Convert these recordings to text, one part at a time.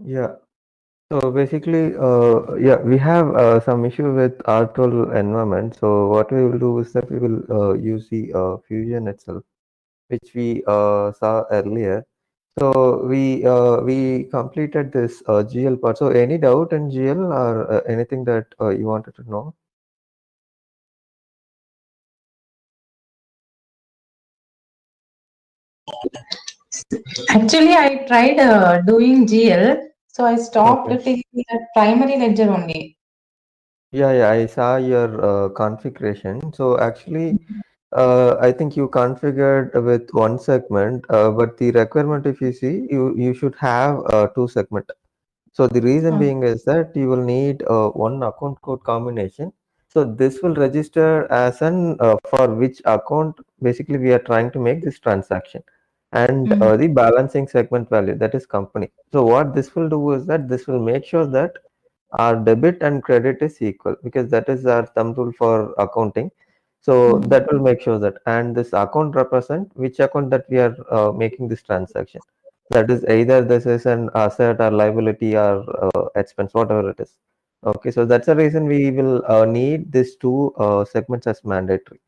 Yeah. So basically, yeah, we have some issue with R12 environment. So what we will do is that we will use the Fusion itself, which we saw earlier. So we completed this GL part. So any doubt in GL or anything that you wanted to know? Actually, I tried doing GL, so I stopped Okay. till the primary ledger only. Yeah, yeah, I saw your configuration. So actually, I think you configured with one segment, but the requirement, if you see, you should have two segment. So the reason Oh. being is that you will need one account code combination. So this will register as an for which account basically we are trying to make this transaction, and Mm. the balancing segment value, that is company. So what this will do is that this will make sure that our debit and credit is equal, because that is our thumb rule for accounting. So Mm. that will make sure that, and this account represent which account that we are making this transaction. That is either this is an asset or liability or expense, whatever it is. Okay, so that's the reason we will need these two segments as mandatory.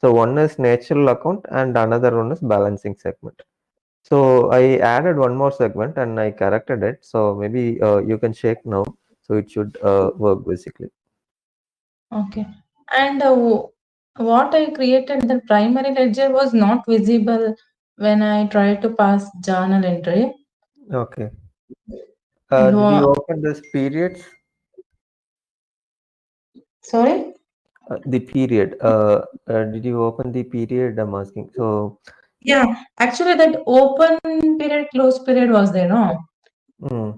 So one is natural account and another one is balancing segment. So I added one more segment and I corrected it. So maybe you can check now. So it should work basically. Okay. And what I created, the primary ledger was not visible when I tried to pass journal entry. Okay. And Did you open this periods? sorry? The period. Did you open the period? I'm asking. So, Yeah, actually that open period, close period was there, no?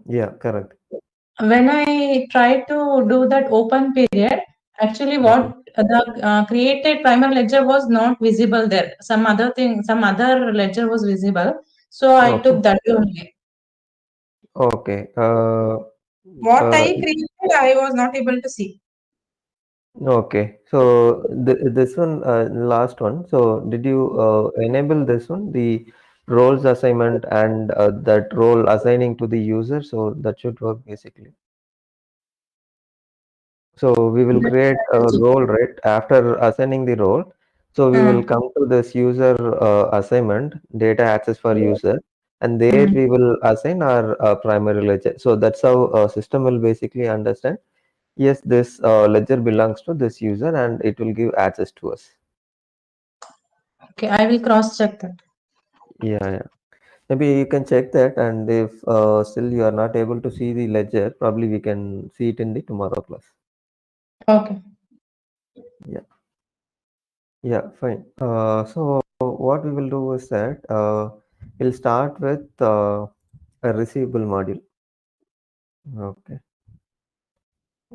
yeah, correct. When I tried to do that open period, actually Okay. what the created primary ledger was not visible there. Some other thing, some other ledger was visible. So I Okay. took that only. Okay. What Uh, I created, I was not able to see. okay. So this one, last one. So did you enable this one, the roles assignment and that role assigning to the user? So that should work basically. So we will create a role, right? After assigning the role, so we will Mm, come to this user assignment, data access for user, and there mm. we will assign our primary ledger. So that's how system will basically understand. Yes, this ledger belongs to this user, and it will give access to us. Okay, I will cross check that. Yeah, yeah. Maybe you can check that, and if still you are not able to see the ledger, probably we can see it in the tomorrow class. Okay. Yeah. Yeah, fine. So what we will do is that we'll start with a receivable module. Okay.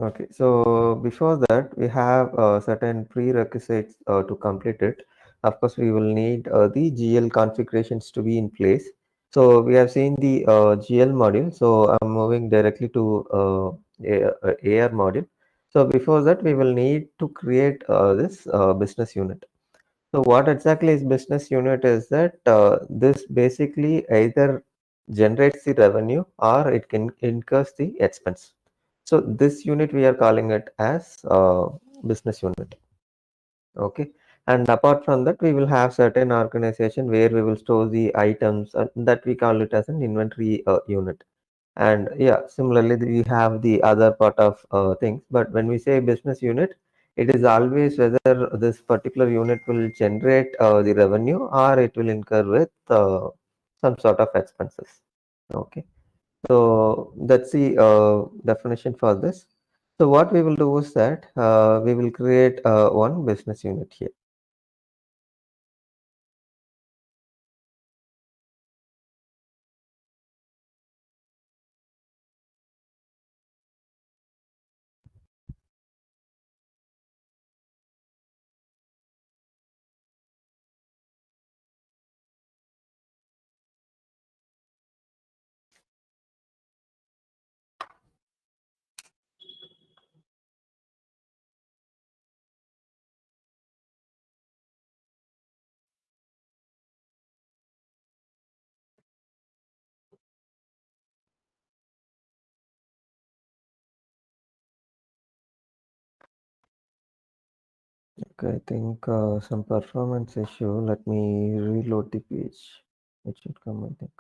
Okay. So before that, we have certain prerequisites to complete it. Of course, we will need the GL configurations to be in place. So we have seen the GL module. So I'm moving directly to AR module. So before that, we will need to create this business unit. So what exactly is business unit is that this basically either generates the revenue or it can incurs the expense. So this unit we are calling it as business unit. Okay. And apart from that, we will have certain organization where we will store the items that we call it as an inventory unit. And yeah, similarly, we have the other part of things. But when we say business unit, it is always whether this particular unit will generate the revenue or it will incur with some sort of expenses. Okay. So that's the definition for this. So what we will do is that we will create one business unit here. Okay, I think some performance issue. Let me reload the page. It should come, I think.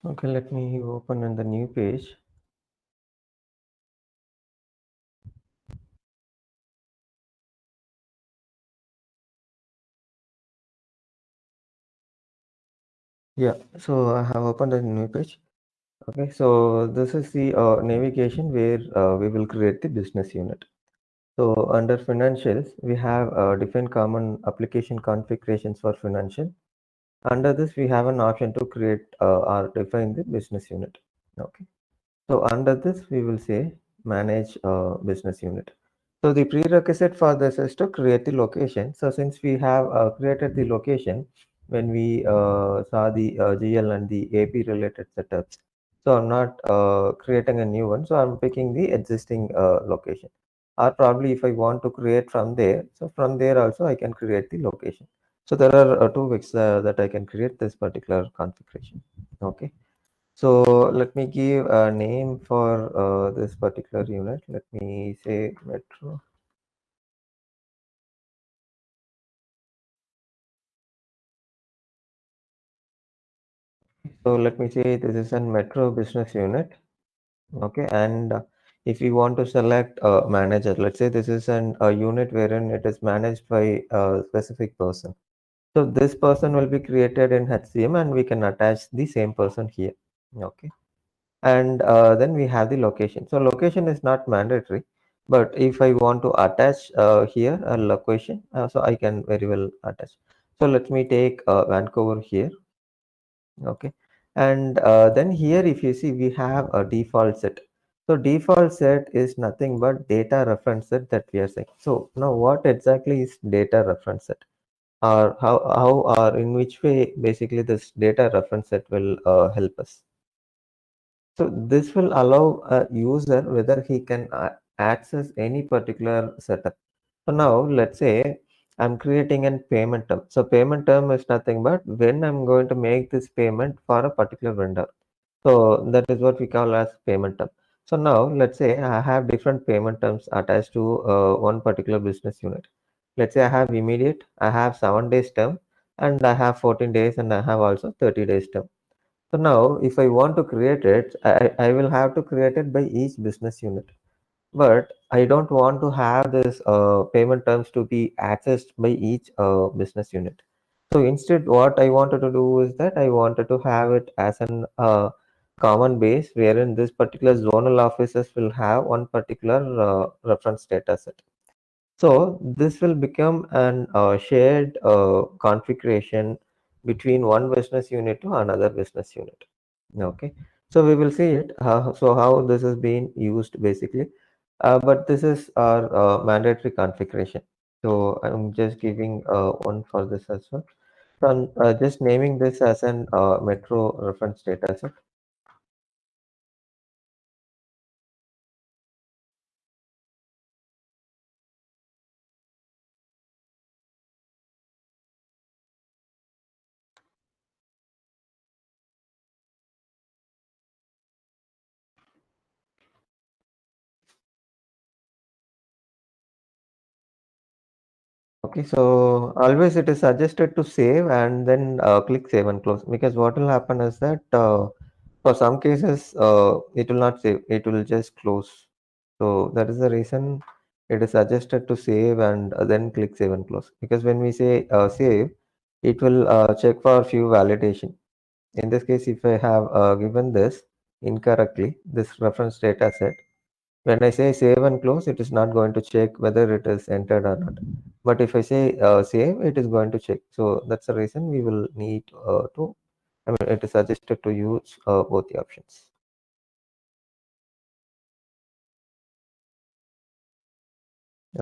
Okay, let me open in the new page. Yeah, so I have opened a new page. Okay, so this is the navigation where we will create the business unit. So under financials, we have different common application configurations for financial. Under this, we have an option to create or define the business unit. Okay. So under this, we will say manage business unit. So the prerequisite for this is to create the location. So since we have created the location when we saw the GL and the AP related setups, so I'm not creating a new one. So I'm picking the existing location. Or probably if I want to create from there, so from there also I can create the location. So there are two ways that I can create this particular configuration. Okay. So let me give a name for this particular unit. Let me say metro. So let me say this is a metro business unit. Okay, and if you want to select a manager, let's say this is a unit wherein it is managed by a specific person. So this person will be created in HCM and we can attach the same person here. Okay. And then we have the location. So location is not mandatory, but if I want to attach here a location, so I can very well attach. So let me take Vancouver here. Okay. And then here, if you see, we have a default set. So default set is nothing but data reference set that we are saying. So now what exactly is data reference set? Or how or in which way basically this data reference set will help us? So this will allow a user whether he can access any particular setup. So now let's say I'm creating a payment term. So payment term is nothing but when I'm going to make this payment for a particular vendor. So that is what we call as payment term. So now let's say I have different payment terms attached to one particular business unit. Let's say I have immediate, I have 7 days term, and I have 14 days, and I have also 30 days term. So now if I want to create it, I will have to create it by each business unit. But I don't want to have this payment terms to be accessed by each business unit. So instead, what I wanted to do is that I wanted to have it as an common base wherein this particular zonal offices will have one particular reference data set. So this will become an shared configuration between one business unit to another business unit. Okay, so we will see it. So how this is being used basically, but this is our mandatory configuration. So I'm just giving one for this as well. So I'm just naming this as an metro reference data set. Okay, so always it is suggested to save and then click save and close, because what will happen is that for some cases it will not save, it will just close. So that is the reason it is suggested to save and then click save and close, because when we say save, it will check for few validation. In this case, if I have given this incorrectly, this reference data set, when I say save and close, it is not going to check whether it is entered or not. But if I say save, it is going to check. So that's the reason we will need I mean, it is suggested to use both the options.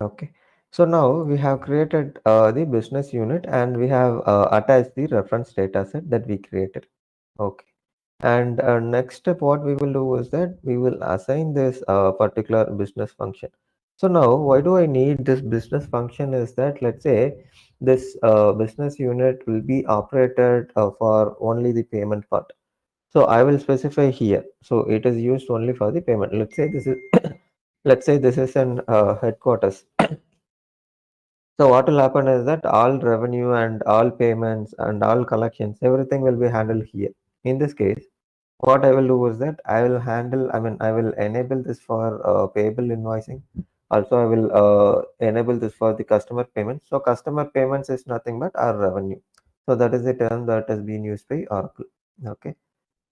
Okay. So now we have created the business unit and we have attached the reference data set that we created. Okay. And next step, what we will do is that we will assign this particular business function. So now, why do I need this business function is that, let's say this business unit will be operated for only the payment part. So I will specify here. So it is used only for the payment. Let's say this is, let's say this is an headquarters. So what will happen is that all revenue and all payments and all collections, everything will be handled here. In this case, what I will do is that I will handle, I mean, I will enable this for payable invoicing. Also, I will enable this for the customer payments. So customer payments is nothing but our revenue. So that is the term that has been used by Oracle. Okay.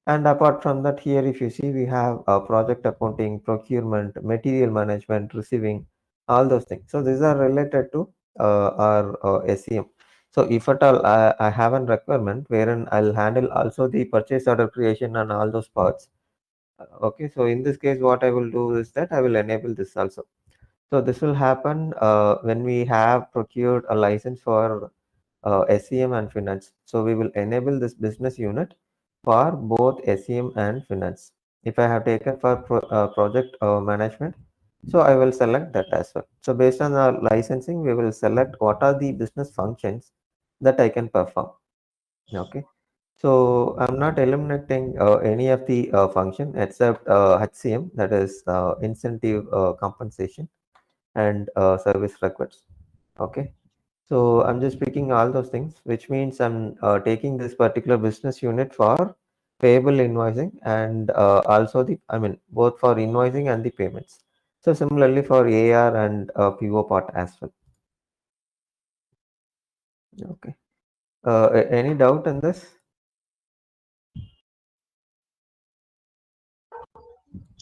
And apart from that, here, if you see, we have project accounting, procurement, material management, receiving, all those things. So these are related to our SEM. So if at all I have a requirement wherein I'll handle also the purchase order creation and all those parts. Okay, so in this case, what I will do is that I will enable this also. So this will happen when we have procured a license for SEM and finance. So we will enable this business unit for both SEM and finance. If I have taken for project management, so I will select that as well. So based on our licensing, we will select what are the business functions that I can perform. Okay. So I'm not eliminating any of the function except HCM, that is incentive compensation and service requests. Okay. So I'm just picking all those things, which means I'm taking this particular business unit for payable invoicing and also I mean, both for invoicing and the payments. So similarly for AR and PO part as well. Okay. Any doubt in this?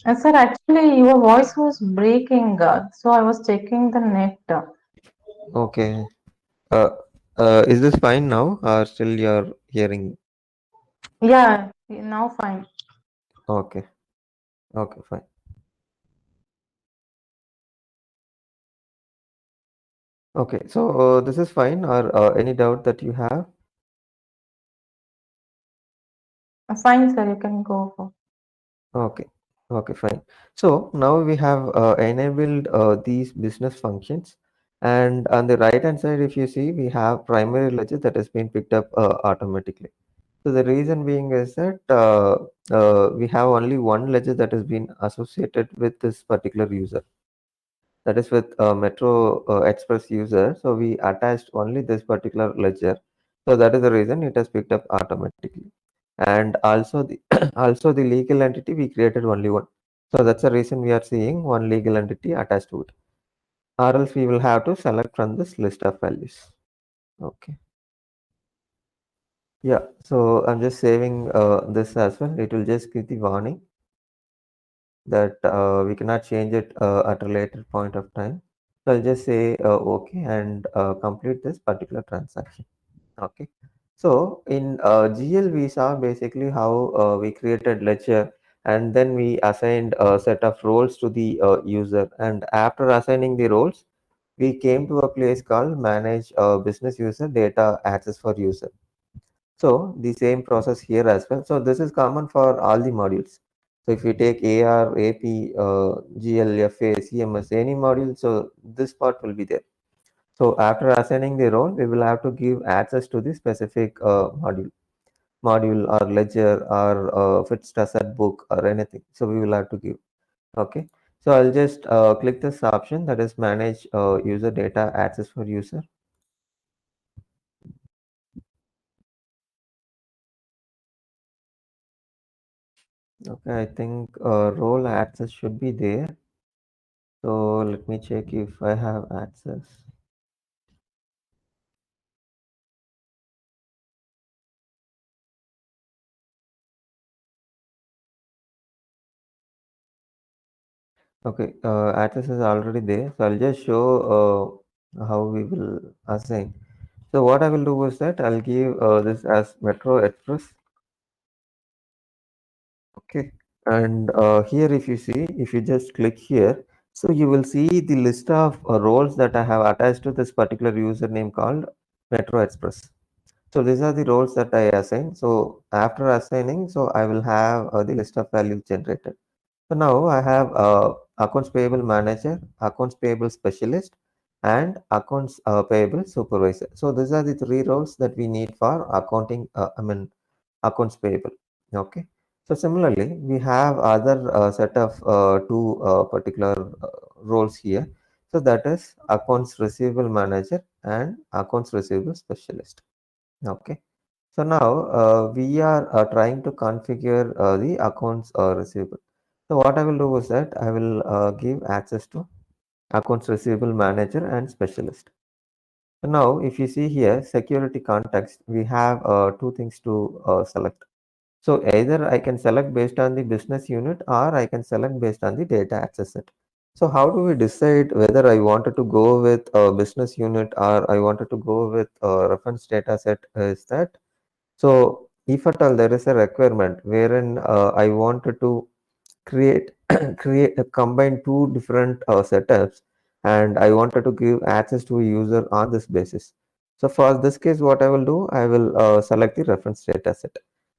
Sir, actually, your voice was breaking, so I was checking the net. Okay. Uh, is this fine now or still you're hearing? Yeah, now fine. Okay. Okay, fine. Okay. So this is fine or any doubt that you have? Fine, sir, you can go for. Okay. Okay, fine. So now we have enabled these business functions. And on the right hand side, if you see, we have primary ledger that has been picked up automatically. So the reason being is that we have only one ledger that has been associated with this particular user. That is with Metro Express user. So we attached only this particular ledger. So that is the reason it has picked up automatically. And also the also the legal entity we created only one. So that's the reason we are seeing one legal entity attached to it. Or else we will have to select from this list of values. Okay. Yeah. So I'm just saving this as well. It will just give the warning that we cannot change it at a later point of time. So I'll just say okay and complete this particular transaction. Okay. So in GL, we saw basically how we created ledger and then we assigned a set of roles to the user. And after assigning the roles, we came to a place called manage business user data access for user. So the same process here as well. So this is common for all the modules. So if you take AR, AP, GL, FA, CMS, any module, so this part will be there. So after assigning the role, we will have to give access to the specific module or ledger or fixed asset book or anything. So we will have to give. Okay. So I'll just click this option, that is manage user data access for user. Okay, I think role access should be there. So let me check if I have access. Okay, access is already there. So I'll just show how we will assign. So what I will do is that I'll give this as Metro Express. Okay, and here if you see, if you just click here, so you will see the list of roles that I have attached to this particular username called Metro Express. So these are the roles that I assign. So after assigning, so I will have the list of values generated. So now I have accounts payable manager, accounts payable specialist, and accounts payable supervisor. So these are the three roles that we need for accounting. Accounts payable. Okay. So similarly, we have other set of two particular roles here. So that is accounts receivable manager and accounts receivable specialist. Okay. So now we are trying to configure the accounts receivable. So what I will do is that I will give access to accounts receivable manager and specialist. So now if you see here security context, we have two things to select. So either I can select based on the business unit or I can select based on the data access set. So how do we decide whether I wanted to go with a business unit or I wanted to go with a reference data set is that so if at all there is a requirement wherein I wanted to create create a combine two different setups and I wanted to give access to a user on this basis. So for this case, what I will do, I will select the reference data set.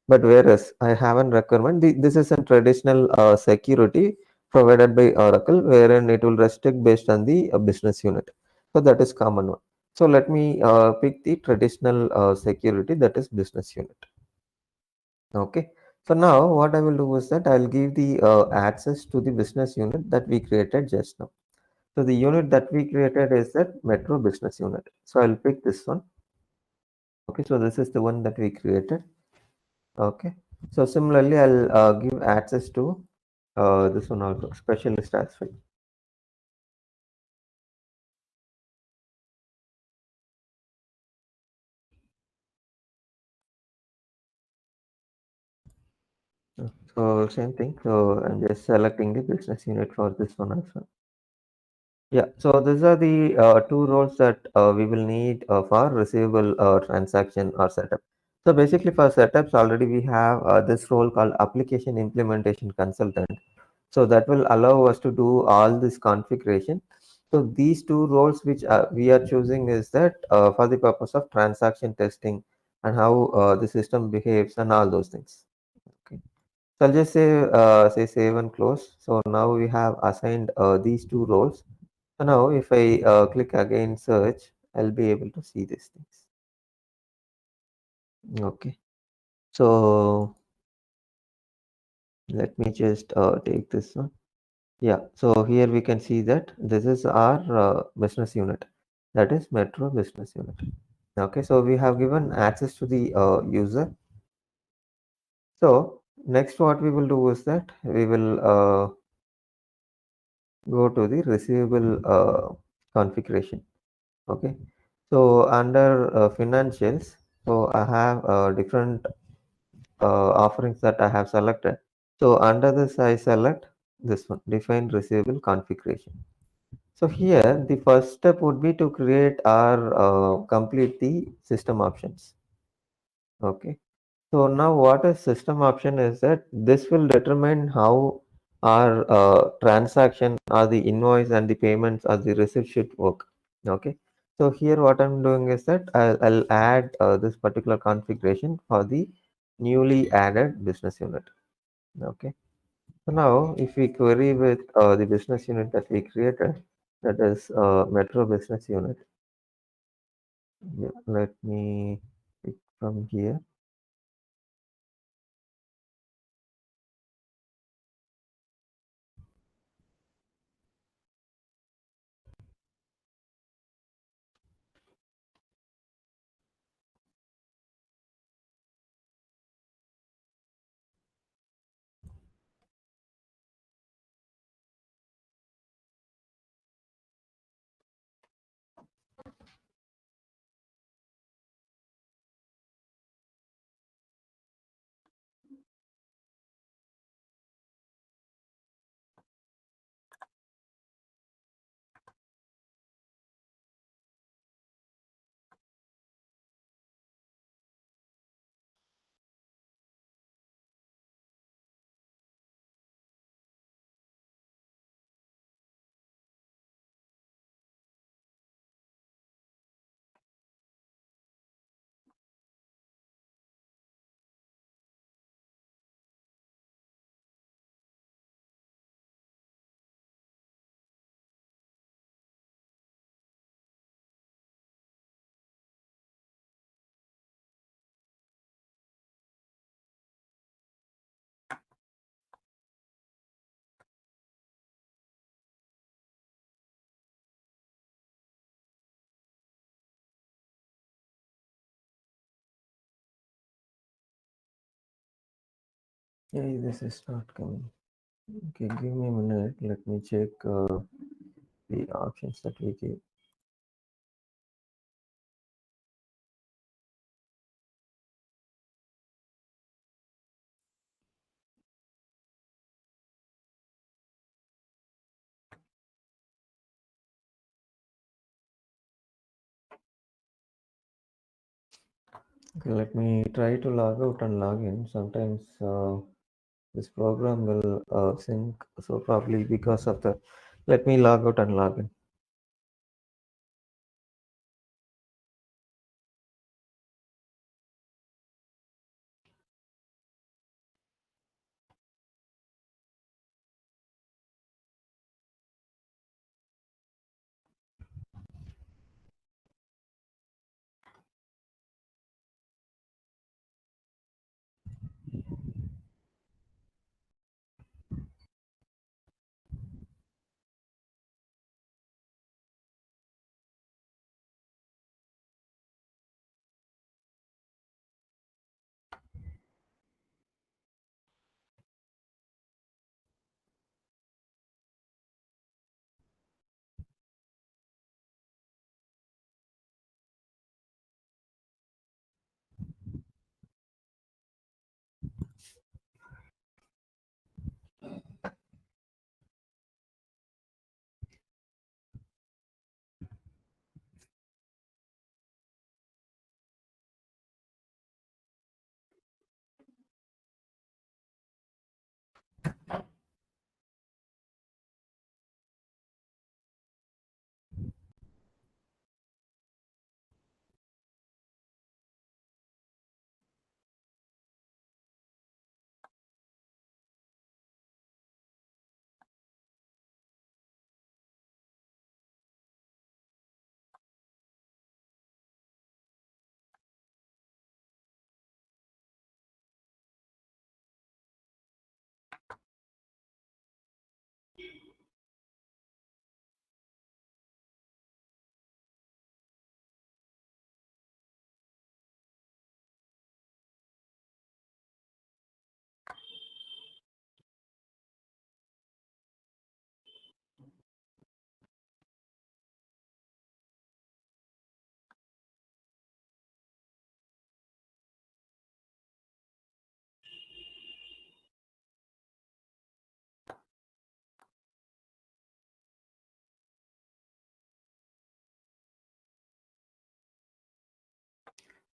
But whereas I have a requirement, this is a traditional security provided by Oracle, wherein it will restrict based on the business unit. So that is common one. So let me pick the traditional security, that is business unit. Okay. So now what I will do is that I'll give the access to the business unit that we created just now. So the unit that we created is that Metro business unit. So I'll pick this one. Okay. So this is the one that we created. Okay. So similarly, I'll give access to this one also, specialist as well. So same thing. So I'm just selecting the business unit for this one also. Yeah, so these are the two roles that we will need for receivable transaction or setup. So basically for setups already we have this role called application implementation consultant. So that will allow us to do all this configuration. So these two roles which we are choosing is that for the purpose of transaction testing and how the system behaves and all those things. Okay. So I'll just say save and close. So now we have assigned these two roles. So now if I click again search, I'll be able to see these things. Okay. So let me just take this one. Yeah. So here we can see that this is our business unit. That is Metro business unit. Okay. So we have given access to the user. So next what we will do is that we will go to the receivable configuration. Okay. So under financials, so I have different offerings that I have selected. So under this, I select this one, define receivable configuration. So here, the first step would be to create or complete the system options. Okay. So now what is system option is that this will determine how our transaction or the invoice and the payments or the receipt should work. Okay. So here what I'm doing is that I'll add this particular configuration for the newly added business unit. Okay. So now if we query with the business unit that we created, that is Metro business unit. Yeah, let me pick from here. Yeah, this is not coming. Okay, give me a minute. Let me check the options that we gave. Okay, let me try to log out and log in. Sometimes this program will sync, so probably because of the. Let me log out and log in.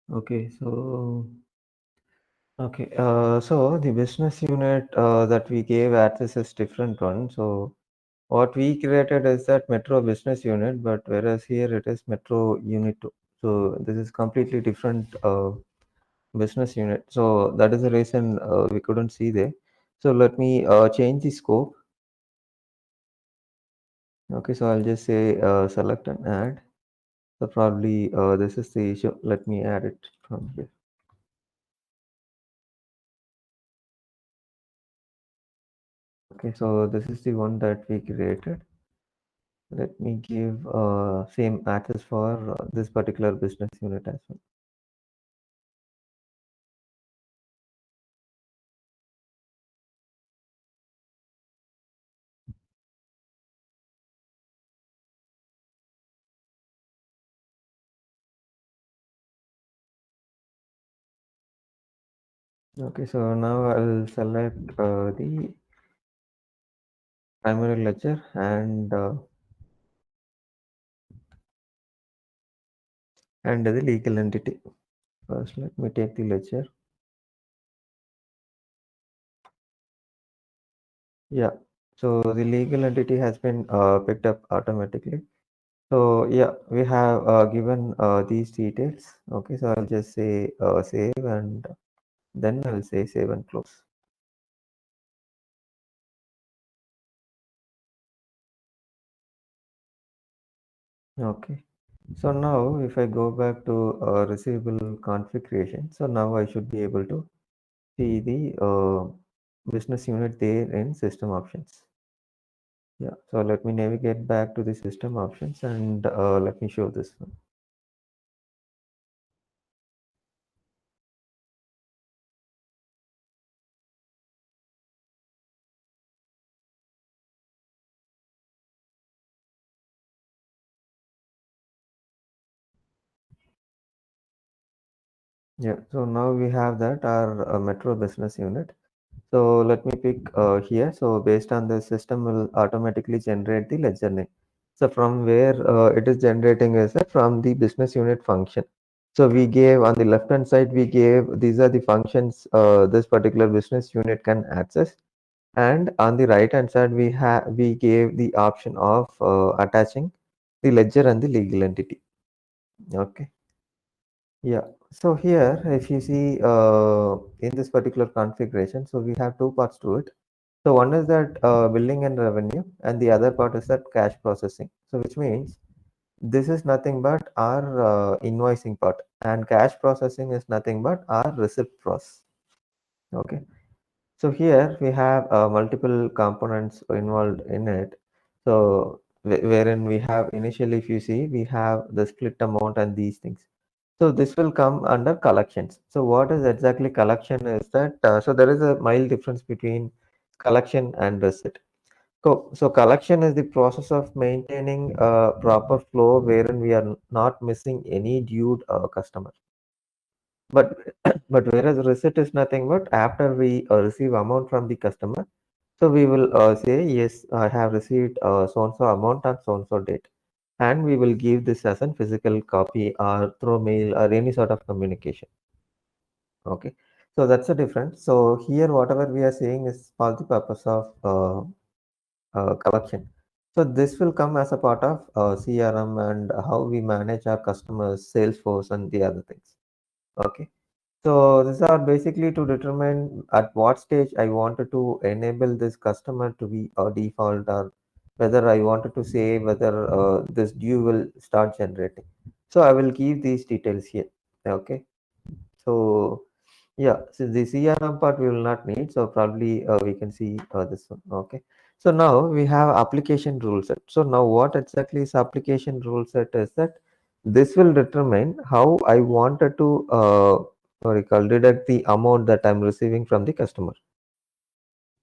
Okay, so the business unit that we gave access is different one. So what we created is that Metro business unit, but whereas here it is Metro Unit 2. So this is completely different business unit. So that is the reason we couldn't see there. So let me change the scope. Okay, so I'll just say select and add. So probably this is the issue. Let me add it from here. Okay, so this is the one that we created. Let me give same access for this particular business unit as well. Okay, so now I'll select the primary ledger and the legal entity. First, let me take the ledger. Yeah, so the legal entity has been picked up automatically. So yeah, we have given these details. Okay, so I'll just say save and then I'll say save and close. Okay. So now if I go back to receivable configuration, so now I should be able to see the business unit there in system options. Yeah, so let me navigate back to the system options and let me show this one. Yeah, so now we have that our metro business unit. So let me pick here. So based on the system will automatically generate the ledger name. So from where it is generating is from the business unit function. So we gave on the left hand side, we gave these are the functions this particular business unit can access. And on the right hand side, we gave the option of attaching the ledger and the legal entity. Okay. Yeah. So here, if you see in this particular configuration, so we have two parts to it. So one is that billing and revenue, and the other part is that cash processing. So which means this is nothing but our invoicing part, and cash processing is nothing but our receipt process. Okay. So here we have multiple components involved in it. So wherein we have initially, if you see, we have the split amount and these things. So this will come under collections. So what is exactly collection is that, so there is a mild difference between collection and receipt. So collection is the process of maintaining a proper flow wherein we are not missing any due customer. But but whereas receipt is nothing but after we receive amount from the customer, so we will say yes, I have received so and so amount on so and so date, and we will give this as a physical copy or through mail or any sort of communication. Okay, so that's the difference. So here, whatever we are saying is for the purpose of collection. So this will come as a part of CRM and how we manage our customers, Salesforce, and the other things. Okay. So these are basically to determine at what stage I wanted to enable this customer to be a default or whether I wanted to say whether this due will start generating. So I will give these details here. Okay. So yeah, so the CRM part we will not need. So probably we can see this one. Okay. So now we have application rule set. So now what exactly is application rule set is that this will determine how I wanted to what you call deduct the amount that I'm receiving from the customer.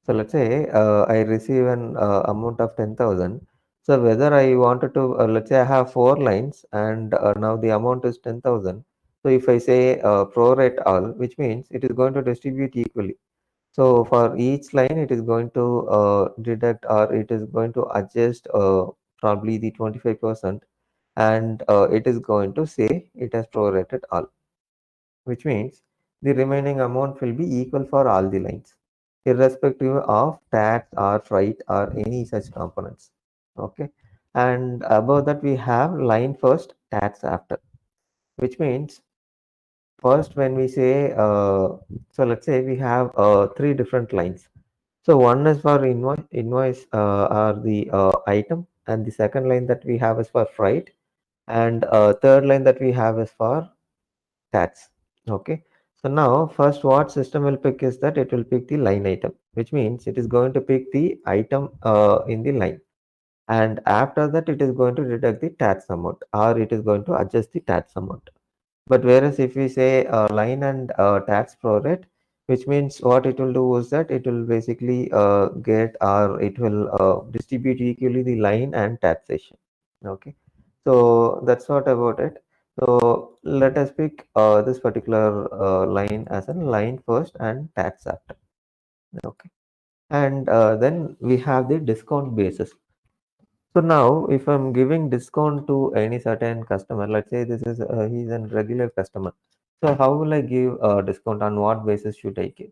So let's say I receive an amount of 10,000. So whether I wanted to, let's say I have four lines and now the amount is 10,000. So if I say prorate all, which means it is going to distribute equally. So for each line, it is going to deduct or it is going to adjust probably the 25% and it is going to say it has prorated all, which means the remaining amount will be equal for all the lines, irrespective of tax or freight or any such components. Okay. And above that, we have line first, tax after, which means first when we say, so let's say we have three different lines. So one is for invoice are the item, and the second line that we have is for freight, and third line that we have is for tax. Okay. So now first what system will pick is that it will pick the line item, which means it is going to pick the item in the line. And after that, it is going to deduct the tax amount or it is going to adjust the tax amount. But whereas if we say line and tax prorate, which means what it will do is that it will basically get or it will distribute equally the line and taxation. Okay, so that's what about it. So let us pick this particular line as a line first and tax after. Okay, and then we have the discount basis. So now, if I'm giving discount to any certain customer, let's say this is he's a regular customer. So how will I give a discount? On what basis should I give?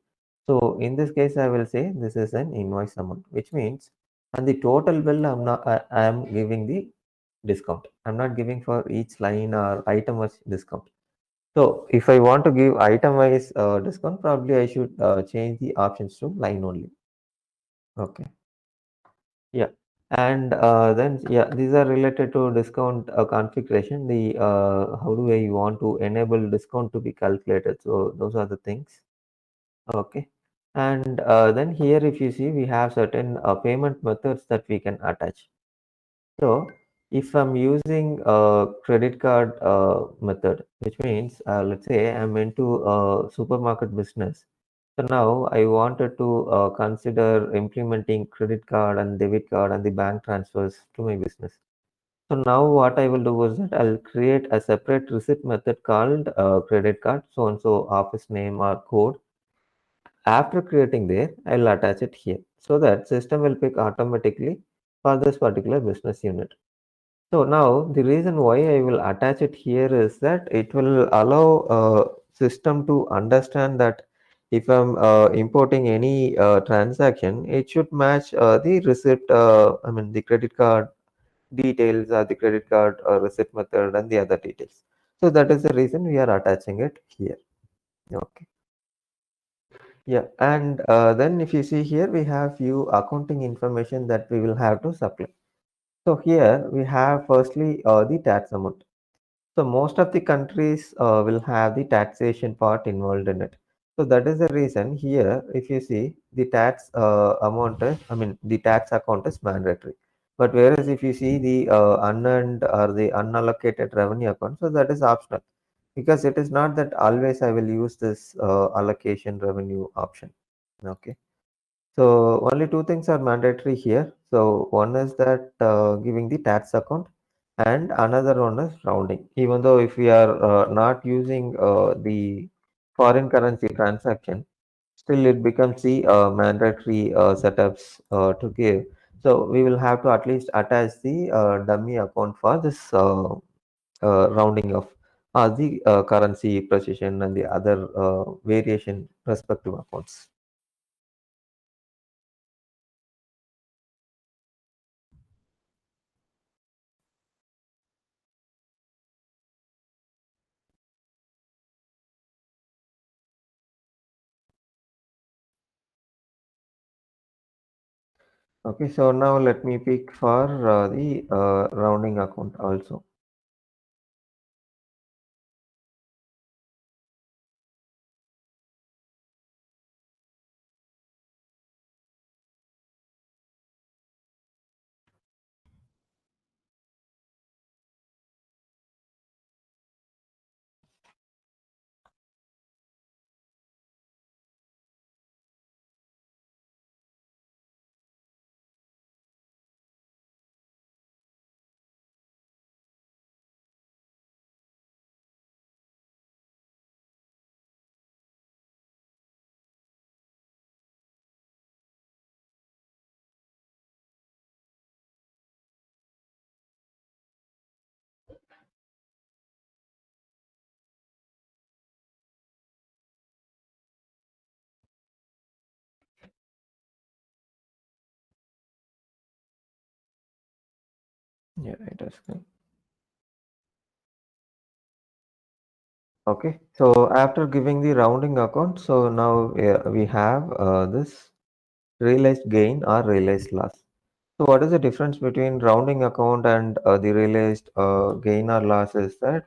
So in this case, I will say this is an invoice amount, which means on the total bill, I am giving the discount. I'm not giving for each line or item wise discount. So if I want to give item wise discount, probably I should change the options to line only. Okay. Yeah. And then, yeah, these are related to discount configuration. The how do I want to enable discount to be calculated? So those are the things. Okay. And then here, if you see, we have certain payment methods that we can attach. So if I'm using a credit card method, which means let's say I'm into a supermarket business. So now I wanted to consider implementing credit card and debit card and the bank transfers to my business. So now what I will do is that I'll create a separate receipt method called credit card, so and so office name or code. After creating there, I'll attach it here so that system will pick automatically for this particular business unit. So now the reason why I will attach it here is that it will allow system to understand that if I'm importing any transaction, it should match the receipt, I mean the credit card details or the credit card receipt method and the other details. So that is the reason we are attaching it here. Okay. Yeah, and then if you see here, we have few accounting information that we will have to supply. So here we have firstly the tax amount. So most of the countries will have the taxation part involved in it. So that is the reason here, if you see the tax amount, I mean the tax account is mandatory. But whereas if you see the unearned or the unallocated revenue account, so that is optional because it is not that always I will use this allocation revenue option. Okay. So only two things are mandatory here. So one is that giving the tax account and another one is rounding. Even though if we are not using the foreign currency transaction, still it becomes the mandatory setups to give. So we will have to at least attach the dummy account for this rounding of the currency precision and the other variation respective accounts. Okay, so now let me pick for the rounding account also. Yeah, it is good. Okay, so after giving the rounding account, so now we have this realized gain or realized loss. So what is the difference between rounding account and the realized gain or loss is that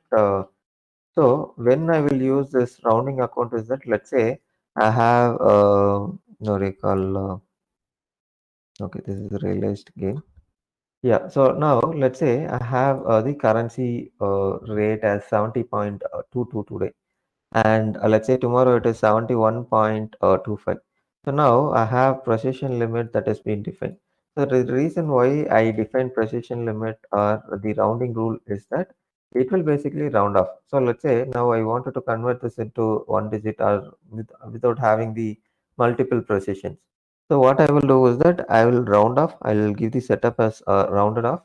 so when I will use this rounding account is that let's say I have no recall okay, this is the realized gain. Yeah, so now let's say I have the currency rate as 70.22 today, and let's say tomorrow it is 71.25. So now I have precision limit that has been defined. So the reason why I define precision limit or the rounding rule is that it will basically round off. So let's say now I wanted to convert this into one digit or without having the multiple precisions. So what I will do is that I will round off. I will give the setup as rounded off,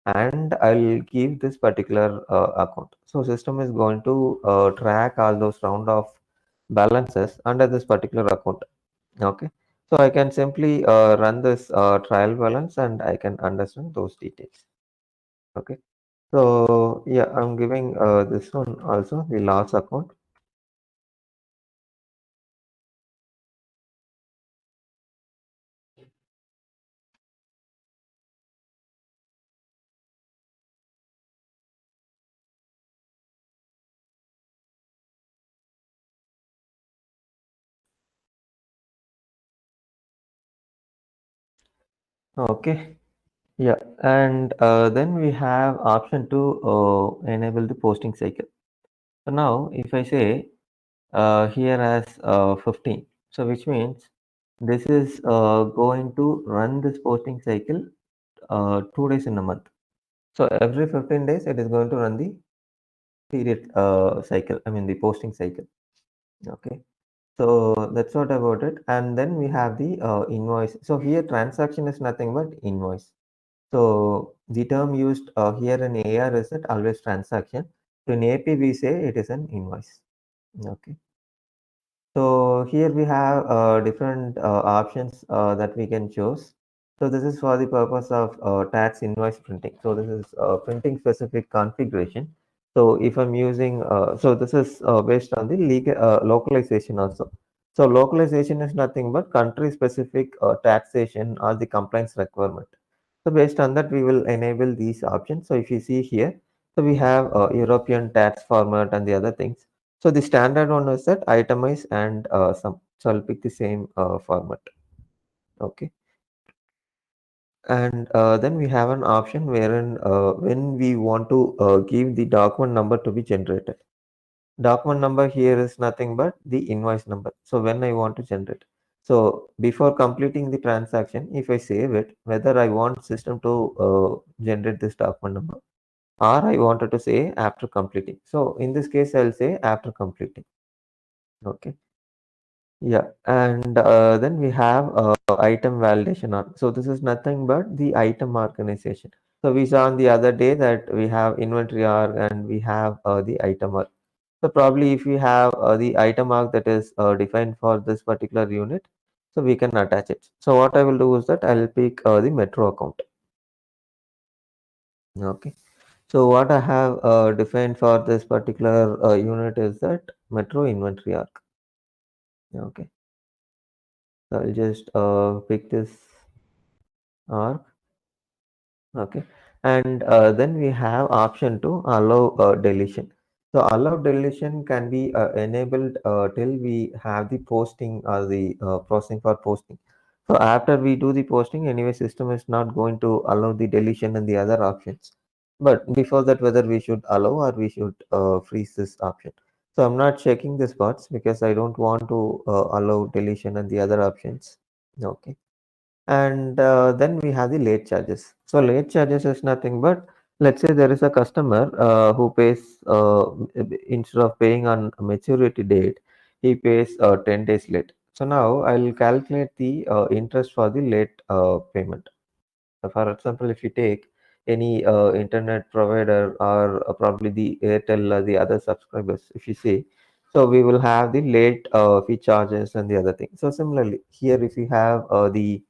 and I'll give this particular account. So system is going to track all those round off balances under this particular account. Okay. So I can simply run this trial balance and I can understand those details. Okay. So yeah, I'm giving this one also the loss account. Okay. Yeah, and then we have option to enable the posting cycle. So now if I say here as 15, so which means this is going to run this posting cycle 2 days in a month. So every 15 days, it is going to run the period cycle, I mean the posting cycle. Okay. So that's what about it. And then we have the invoice. So here transaction is nothing but invoice. So the term used here in AR is that always transaction. So in AP we say it is an invoice. Okay. So here we have different options that we can choose. So this is for the purpose of tax invoice printing. So this is printing specific configuration. So if I'm using, so this is based on the legal localization also. So localization is nothing but country specific taxation or the compliance requirement. So based on that, we will enable these options. So if you see here, so we have European tax format and the other things. So the standard one is that itemize and sum. So I'll pick the same format. Okay. And then we have an option wherein when we want to give the document number to be generated. Document number here is nothing but the invoice number. So when I want to generate. So before completing the transaction, if I save it, whether I want system to generate this document number or I wanted to say after completing. So in this case, I'll say after completing. Okay. Yeah, and then we have item validation on. So this is nothing but the item organization. So we saw on the other day that we have inventory arc and we have the item arc. So probably if we have the item arc that is defined for this particular unit, so we can attach it. So what I will do is that I'll pick the metro account. Okay. So what I have defined for this particular unit is that metro inventory arc. Okay. So I'll just pick this arc. Okay, and then we have option to allow deletion. So allow deletion can be enabled till we have the posting or the processing for posting. So after we do the posting, anyway, system is not going to allow the deletion and the other options. But before that, whether we should allow or we should freeze this option. So I'm not checking this parts because I don't want to allow deletion and the other options. Okay. And then we have the late charges. So late charges is nothing but, let's say there is a customer who pays instead of paying on maturity date, he pays 10 days late. So now I'll calculate the interest for the late payment. So for example, if you take any internet provider or probably the Airtel or the other subscribers, if you see, so we will have the late fee charges and the other thing. So similarly, here if you have the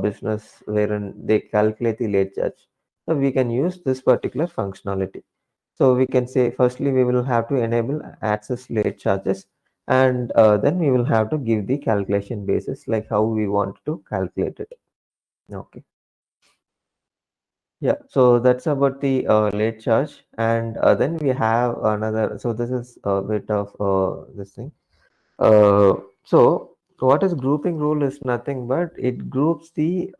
business wherein they calculate the late charge, so we can use this particular functionality. So we can say, firstly, we will have to enable access late charges, and then we will have to give the calculation basis, like how we want to calculate it. Okay. Yeah, so that's about the late charge, and then we have another. So this is a bit of this thing. So what is grouping rule is nothing but it groups the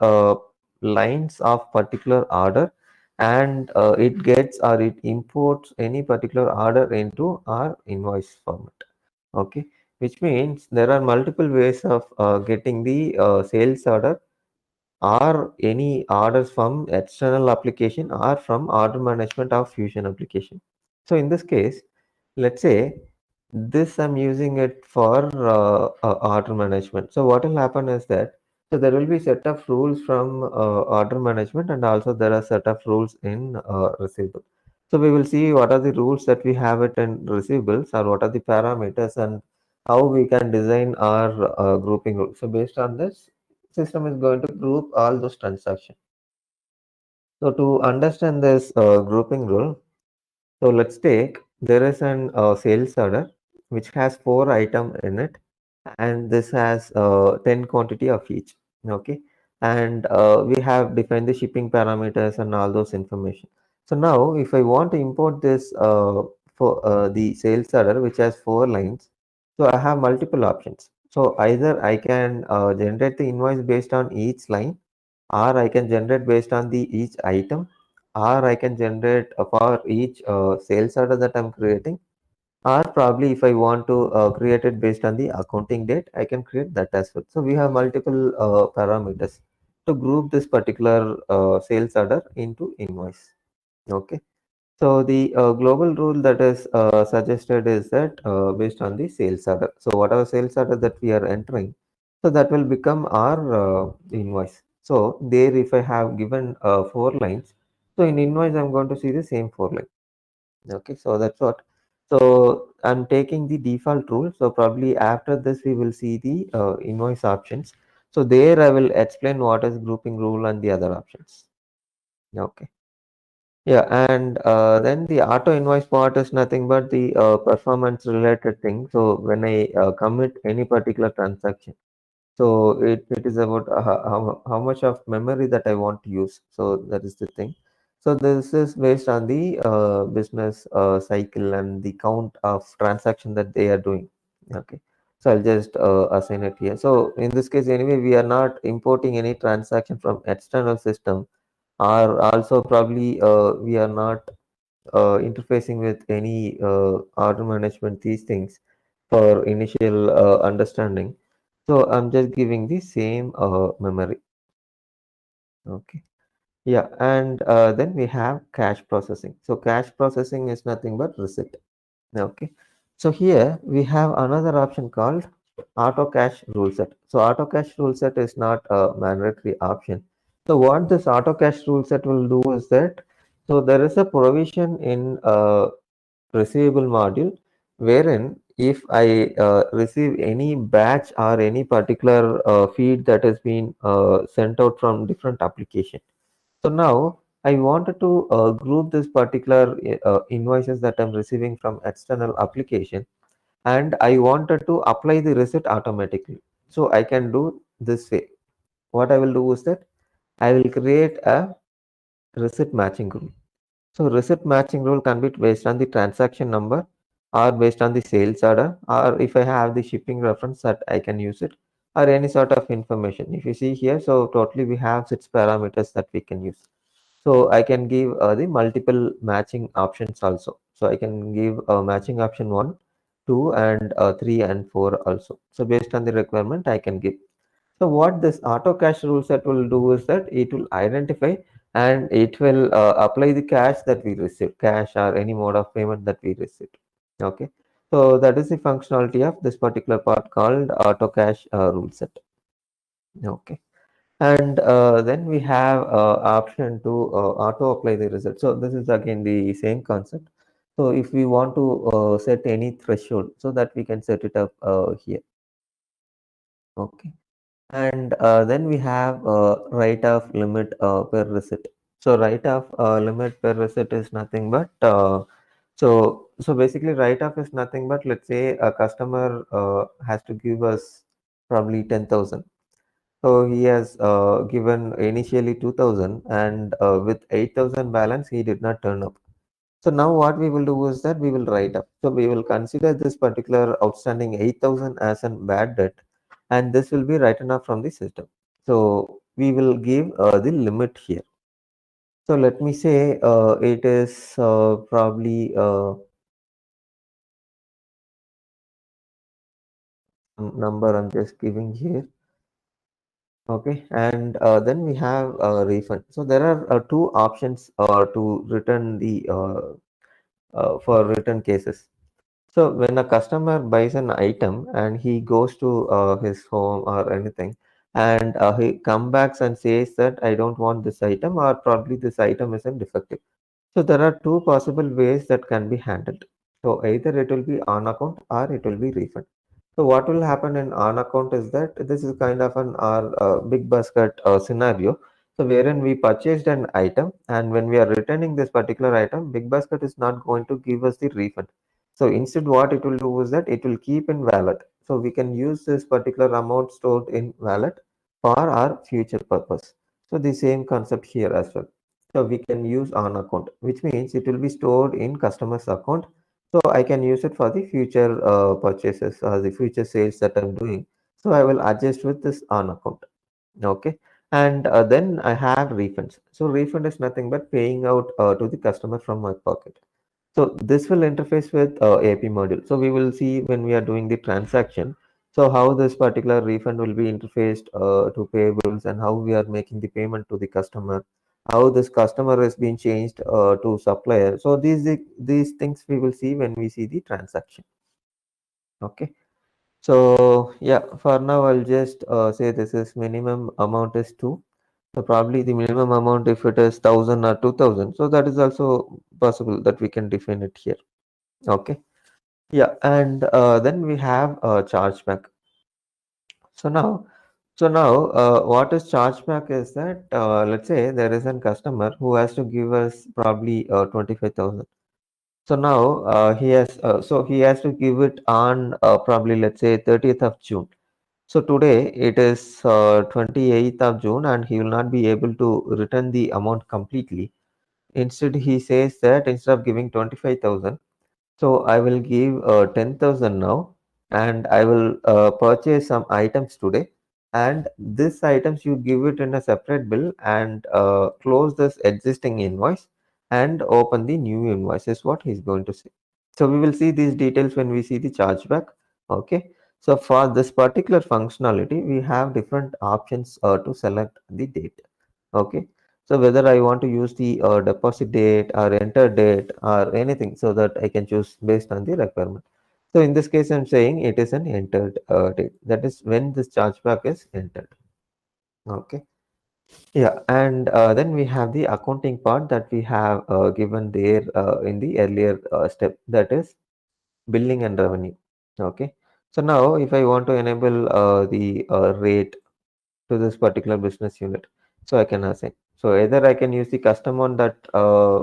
lines of particular order, and it gets or it imports any particular order into our invoice format. Okay, which means there are multiple ways of getting the sales order or any orders from external application or from order management of Fusion application. So in this case, let's say this I'm using it for order management. So what will happen is that, so there will be set of rules from order management, and also there are set of rules in receivable. So we will see what are the rules that we have it in receivables, or what are the parameters, and how we can design our grouping rules. So based on this, system is going to group all those transactions. So to understand this grouping rule, so let's take, there is an sales order which has 4 items in it, and this has 10 quantity of each. Okay, and we have defined the shipping parameters and all those information. So now if I want to import this for the sales order which has 4 lines, so I have multiple options. So either I can generate the invoice based on each line, or I can generate based on the each item, or I can generate for each sales order that I'm creating, or probably if I want to create it based on the accounting date, I can create that as well. So we have multiple parameters to group this particular sales order into invoice. Okay. So the global rule that is suggested is that based on the sales order. So whatever sales order that we are entering, so that will become our invoice. So there, if I have given 4 lines, so in invoice I'm going to see the same 4 lines. Okay, so that's what. So I'm taking the default rule. So probably after this we will see the invoice options. So there I will explain what is grouping rule and the other options. Okay. Yeah, and then the auto invoice part is nothing but the performance related thing. So when I commit any particular transaction, so it is about how much of memory that I want to use. So that is the thing. So this is based on the business cycle and the count of transaction that they are doing. Okay. So I'll just assign it here. So in this case, anyway, we are not importing any transaction from external system, or also probably we are not interfacing with any order management, these things for initial understanding. So I'm just giving the same memory. Okay. Yeah, and then we have cache processing. So cache processing is nothing but receipt. Okay. So here we have another option called auto cache rule set. So auto cache rule set is not a mandatory option. So what this auto cache rule set will do is that, so there is a provision in receivable module wherein if I receive any batch or any particular feed that has been sent out from different application. So now I wanted to group this particular invoices that I'm receiving from external application, and I wanted to apply the receipt automatically. So I can do this way. What I will do is that I will create a receipt matching rule. So receipt matching rule can be based on the transaction number, or based on the sales order, or if I have the shipping reference that I can use it, or any sort of information. If you see here, so totally we have 6 parameters that we can use. So I can give the multiple matching options also. So I can give matching option 1, 2, and 3 and 4 also. So based on the requirement, I can give. So what this auto cache rule set will do is that it will identify and it will apply the cache that we receive, cache or any mode of payment that we receive. Okay. So that is the functionality of this particular part called auto cache rule set. Okay. And then we have option to auto apply the result. So this is again the same concept. So if we want to set any threshold, so that we can set it up here. Okay. And then we have write-off limit per receipt. So write-off limit per receipt is nothing but so basically write-off is nothing but, let's say a customer has to give us probably 10,000. So he has given initially 2,000, and with 8,000 balance he did not turn up. So now what we will do is that we will write up. So we will consider this particular outstanding 8,000 as a bad debt, and this will be written off from the system. So we will give the limit here. So let me say it is probably some number I'm just giving here. Okay, and then we have a refund. So there are two options to return the for return cases. So when a customer buys an item and he goes to his home or anything, and he come back and says that I don't want this item, or probably this item isn't defective. So there are two possible ways that can be handled. So either it will be on account or it will be refund. So what will happen in on account is that this is kind of an our big basket scenario. So wherein we purchased an item, and when we are returning this particular item, big basket is not going to give us the refund. So instead, what it will do is that it will keep in wallet. So we can use this particular amount stored in wallet for our future purpose. So the same concept here as well. So we can use on account, which means it will be stored in customer's account. So I can use it for the future purchases or the future sales that I'm doing. So I will adjust with this on account. Okay. And then I have refunds. So refund is nothing but paying out to the customer from my pocket. So this will interface with AP module. So we will see when we are doing the transaction. So how this particular refund will be interfaced to payables, and how we are making the payment to the customer. how this customer has been changed to supplier. So these things we will see when we see the transaction. Okay. So yeah, for now I'll just say this is minimum amount is 2. So probably the minimum amount if it is 1000 or 2000. So that is also possible that we can define it here. Okay. Yeah, and then we have chargeback. So now, what is chargeback is that let's say there is a customer who has to give us probably 25,000. So now he has to give it on probably let's say 30th of June. So today it is 28th of June and he will not be able to return the amount completely. Instead, he says that instead of giving 25,000, so I will give 10,000 now, and I will purchase some items today. And this items you give it in a separate bill and close this existing invoice and open the new invoice is what he's going to say. So we will see these details when we see the chargeback. Okay. So for this particular functionality, we have different options to select the date. Okay. So whether I want to use the deposit date or enter date or anything so that I can choose based on the requirement. So in this case, I'm saying it is an entered date. That is when this chargeback is entered. Okay. Yeah. And then we have the accounting part that we have given there in the earlier step, that is billing and revenue. Okay. So now if I want to enable the rate to this particular business unit. So I can assign. So either I can use the custom one that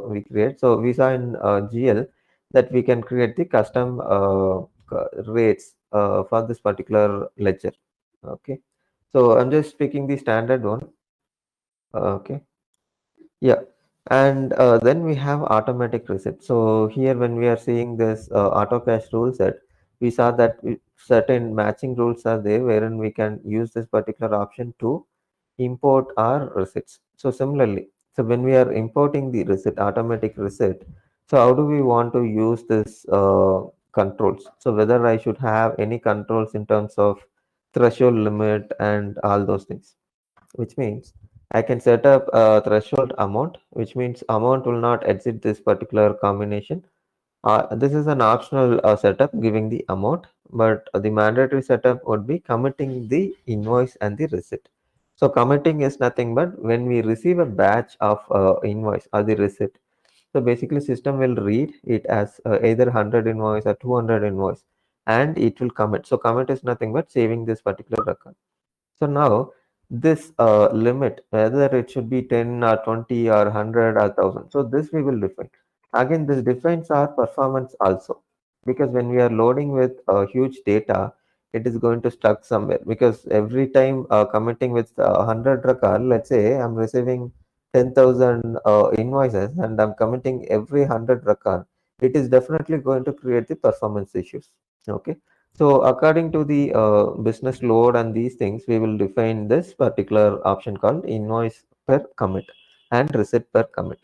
we create. So we saw in GL that we can create the custom rates for this particular ledger. Okay. So I'm just picking the standard one. Okay. Yeah. And then we have automatic reset. So here when we are seeing this auto cache rule set, we saw that certain matching rules are there wherein we can use this particular option to import our receipts. So similarly, so when we are importing the receipt, automatic receipt, so how do we want to use this controls? So whether I should have any controls in terms of threshold limit and all those things, which means I can set up a threshold amount, which means amount will not exceed this particular combination. This is an optional setup giving the amount, but the mandatory setup would be committing the invoice and the receipt. So committing is nothing but when we receive a batch of invoice or the receipt. So basically system will read it as either 100 invoice or 200 invoice and it will commit. So commit is nothing but saving this particular record. So now this limit, whether it should be 10 or 20 or 100 or 1000. So this we will define. Again, this defines our performance also, because when we are loading with huge data, it is going to stuck somewhere, because every time committing with 100 record, let's say I'm receiving 10,000 invoices and I'm committing every 100 record, it is definitely going to create the performance issues. Okay. So according to the business load and these things, we will define this particular option called invoice per commit and receipt per commit.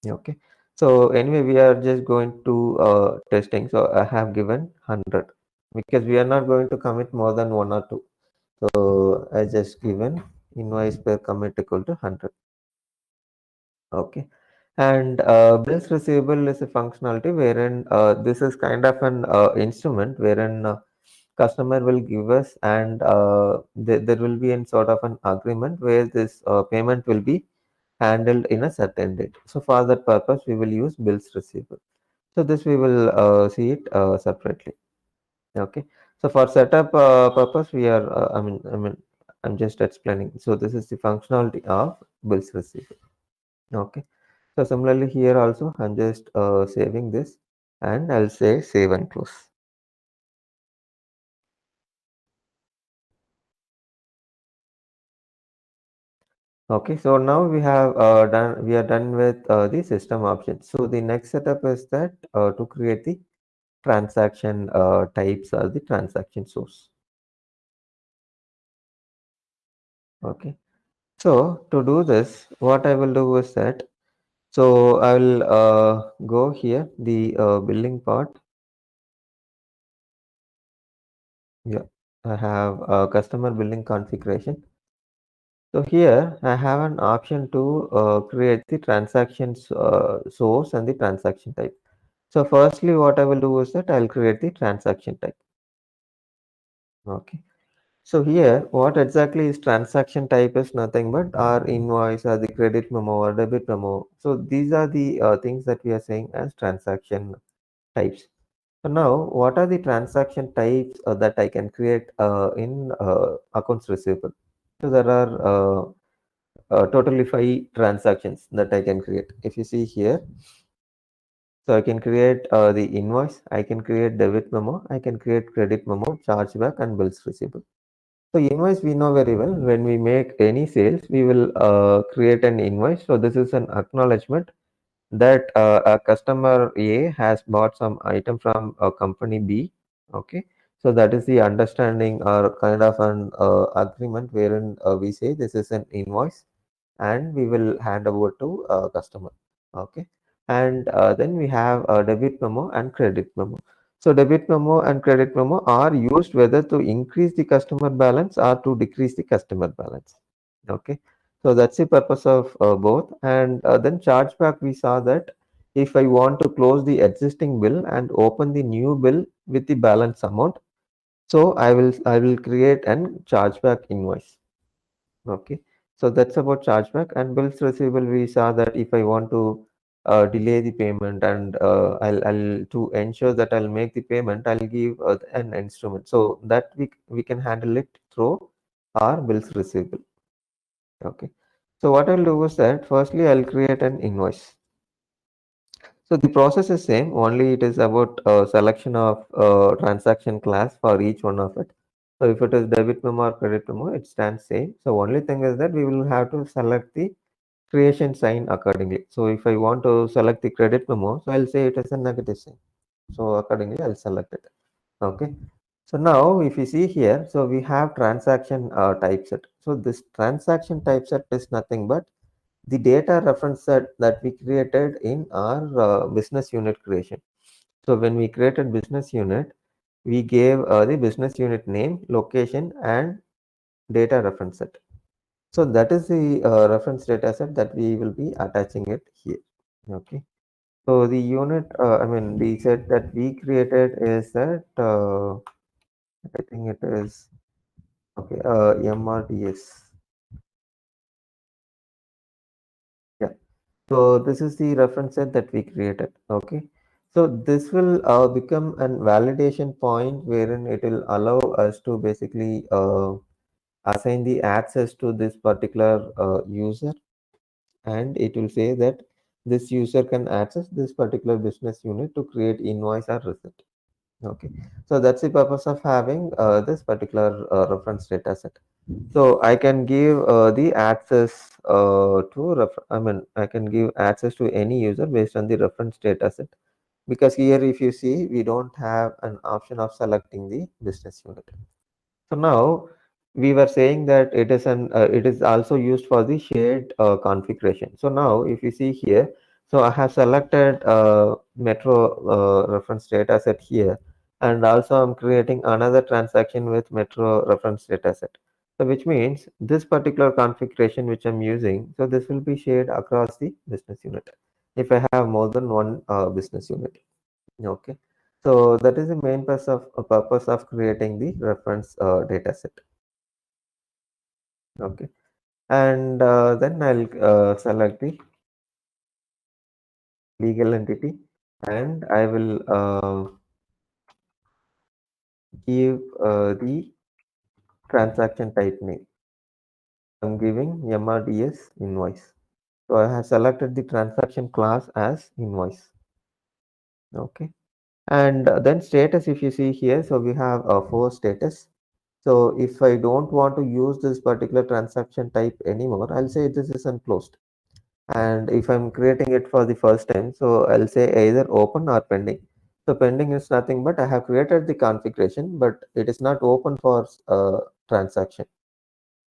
Okay. So anyway, we are just going to testing. So I have given 100 because we are not going to commit more than one or two. So I just given invoice per commit equal to 100. Okay. And bills receivable is a functionality wherein this is kind of an instrument wherein customer will give us and there will be in sort of an agreement where this payment will be handled in a certain date. So for that purpose, we will use bills receivable. So this we will see it separately. Okay. So for setup purpose, we are, I'm just explaining. So this is the functionality of bills receivable. Okay. So similarly here also, I'm just saving this and I'll say save and close. Okay, so now we are done with the system options. So the next setup is that to create the transaction types or the transaction source. Okay, so to do this, what I will do is that, so I will go here, the billing part. Yeah, I have customer billing configuration. So here I have an option to create the transactions source and the transaction type. So firstly, what I will do is that I'll create the transaction type. Okay. So here, what exactly is transaction type is nothing but our invoice or the credit memo or debit memo. So these are the things that we are saying as transaction types. So now, what are the transaction types that I can create in accounts receivable? So there are totally 5 transactions that I can create. If you see here, so I can create the invoice, I can create debit memo, I can create credit memo, chargeback, and bills receivable. So invoice we know very well. When we make any sales, we will create an invoice. So this is an acknowledgement that a customer A has bought some item from company B. Okay. So that is the understanding or kind of an agreement wherein we say this is an invoice and we will hand over to customer. Okay. And then we have a debit memo and credit memo. So debit memo and credit memo are used whether to increase the customer balance or to decrease the customer balance. Okay. So that's the purpose of both. And then chargeback, we saw that if I want to close the existing bill and open the new bill with the balance amount, so I will create an chargeback invoice. Okay, so that's about chargeback and bills receivable. We saw that if I want to delay the payment and I'll to ensure that I'll make the payment, I'll give an instrument so that we can handle it through our bills receivable. Okay, so what I'll do is that firstly I'll create an invoice. So the process is same, only it is about selection of transaction class for each one of it. So if it is debit memo or credit memo, it stands same. So only thing is that we will have to select the creation sign accordingly. So if I want to select the credit memo, so I'll say it is a negative sign. So accordingly, I'll select it. Okay. So now if you see here, so we have transaction type set. So this transaction type set is nothing but the data reference set that we created in our business unit creation. So when we created business unit, we gave the business unit name, location, and data reference set. So that is the reference data set that we will be attaching it here. Okay. So the unit, I mean, the set that we created is that I think it is okay. MRDS. Yeah. So this is the reference set that we created. Okay. So this will become a validation point wherein it will allow us to basically assign the access to this particular user, and it will say that this user can access this particular business unit to create invoice or receipt. Okay, so that's the purpose of having this particular reference data set. So I can give the access I mean, I can give access to any user based on the reference data set, because here if you see, we don't have an option of selecting the business unit. So now we were saying that it is also used for the shared configuration. So now if you see here, so I have selected Metro reference data set here, and also I'm creating another transaction with Metro reference data set. So which means this particular configuration which I'm using, so this will be shared across the business unit if I have more than one business unit. Okay. So that is the main purpose of creating the reference data set. Okay. And then I'll select the legal entity, and I will give the transaction type name. I'm giving MRDS invoice. So I have selected the transaction class as invoice. Okay. And then status, if you see here, so we have 4 status. So if I don't want to use this particular transaction type anymore, I'll say this is unclosed. And if I'm creating it for the first time, so I'll say either open or pending. So pending is nothing but I have created the configuration, but it is not open for transaction.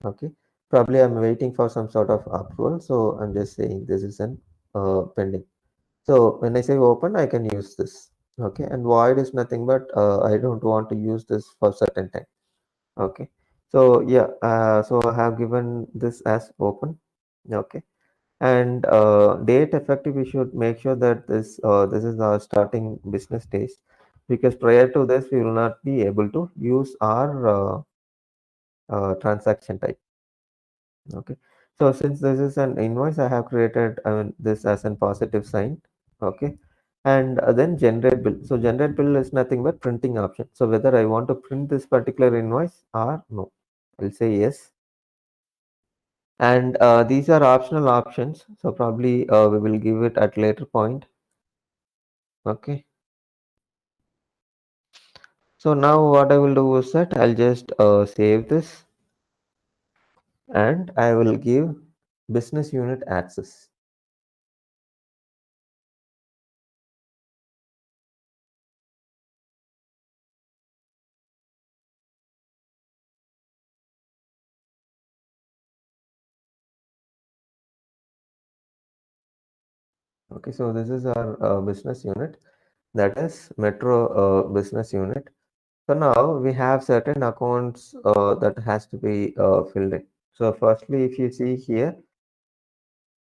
Okay. Probably I'm waiting for some sort of approval. So I'm just saying this is an pending. So when I say open, I can use this. Okay. And void is nothing but I don't want to use this for certain time. Okay. So yeah, so I have given this as open. Okay. And date effective, we should make sure that this is our starting business days, because prior to this we will not be able to use our transaction type. Okay. So since this is an invoice, I have created, I mean, this as a positive sign. Okay. And then generate bill. So generate bill is nothing but printing option. So whether I want to print this particular invoice or no, I'll say yes. And these are optional options. So probably we will give it at later point. Okay. So now what I will do is that I'll just save this and I will give business unit access. Okay, so this is our business unit, that is Metro business unit. So now we have certain accounts that has to be filled in. So firstly, if you see here,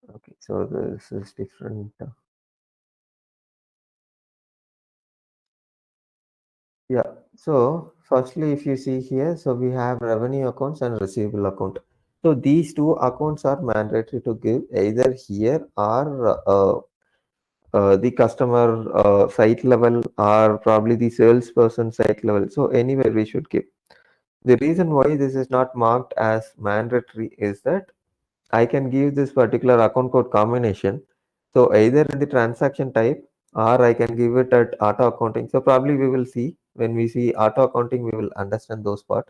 okay, so this is different. Yeah, so firstly, if you see here, so we have revenue accounts and receivable account. So these two accounts are mandatory to give either here or the customer site level, or probably the salesperson site level. So anywhere we should give. The reason why this is not marked as mandatory is that I can give this particular account code combination. So either in the transaction type or I can give it at auto accounting. So probably we will see when we see auto accounting, we will understand those part.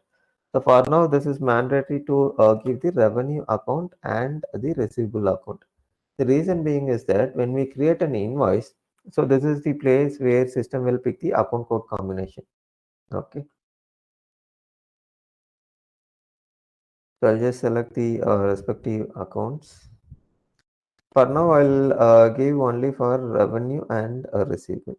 So for now, this is mandatory to give the revenue account and the receivable account. The reason being is that when we create an invoice, so this is the place where system will pick the account code combination. Okay. So I'll just select the respective accounts. For now, I'll give only for revenue and receivable.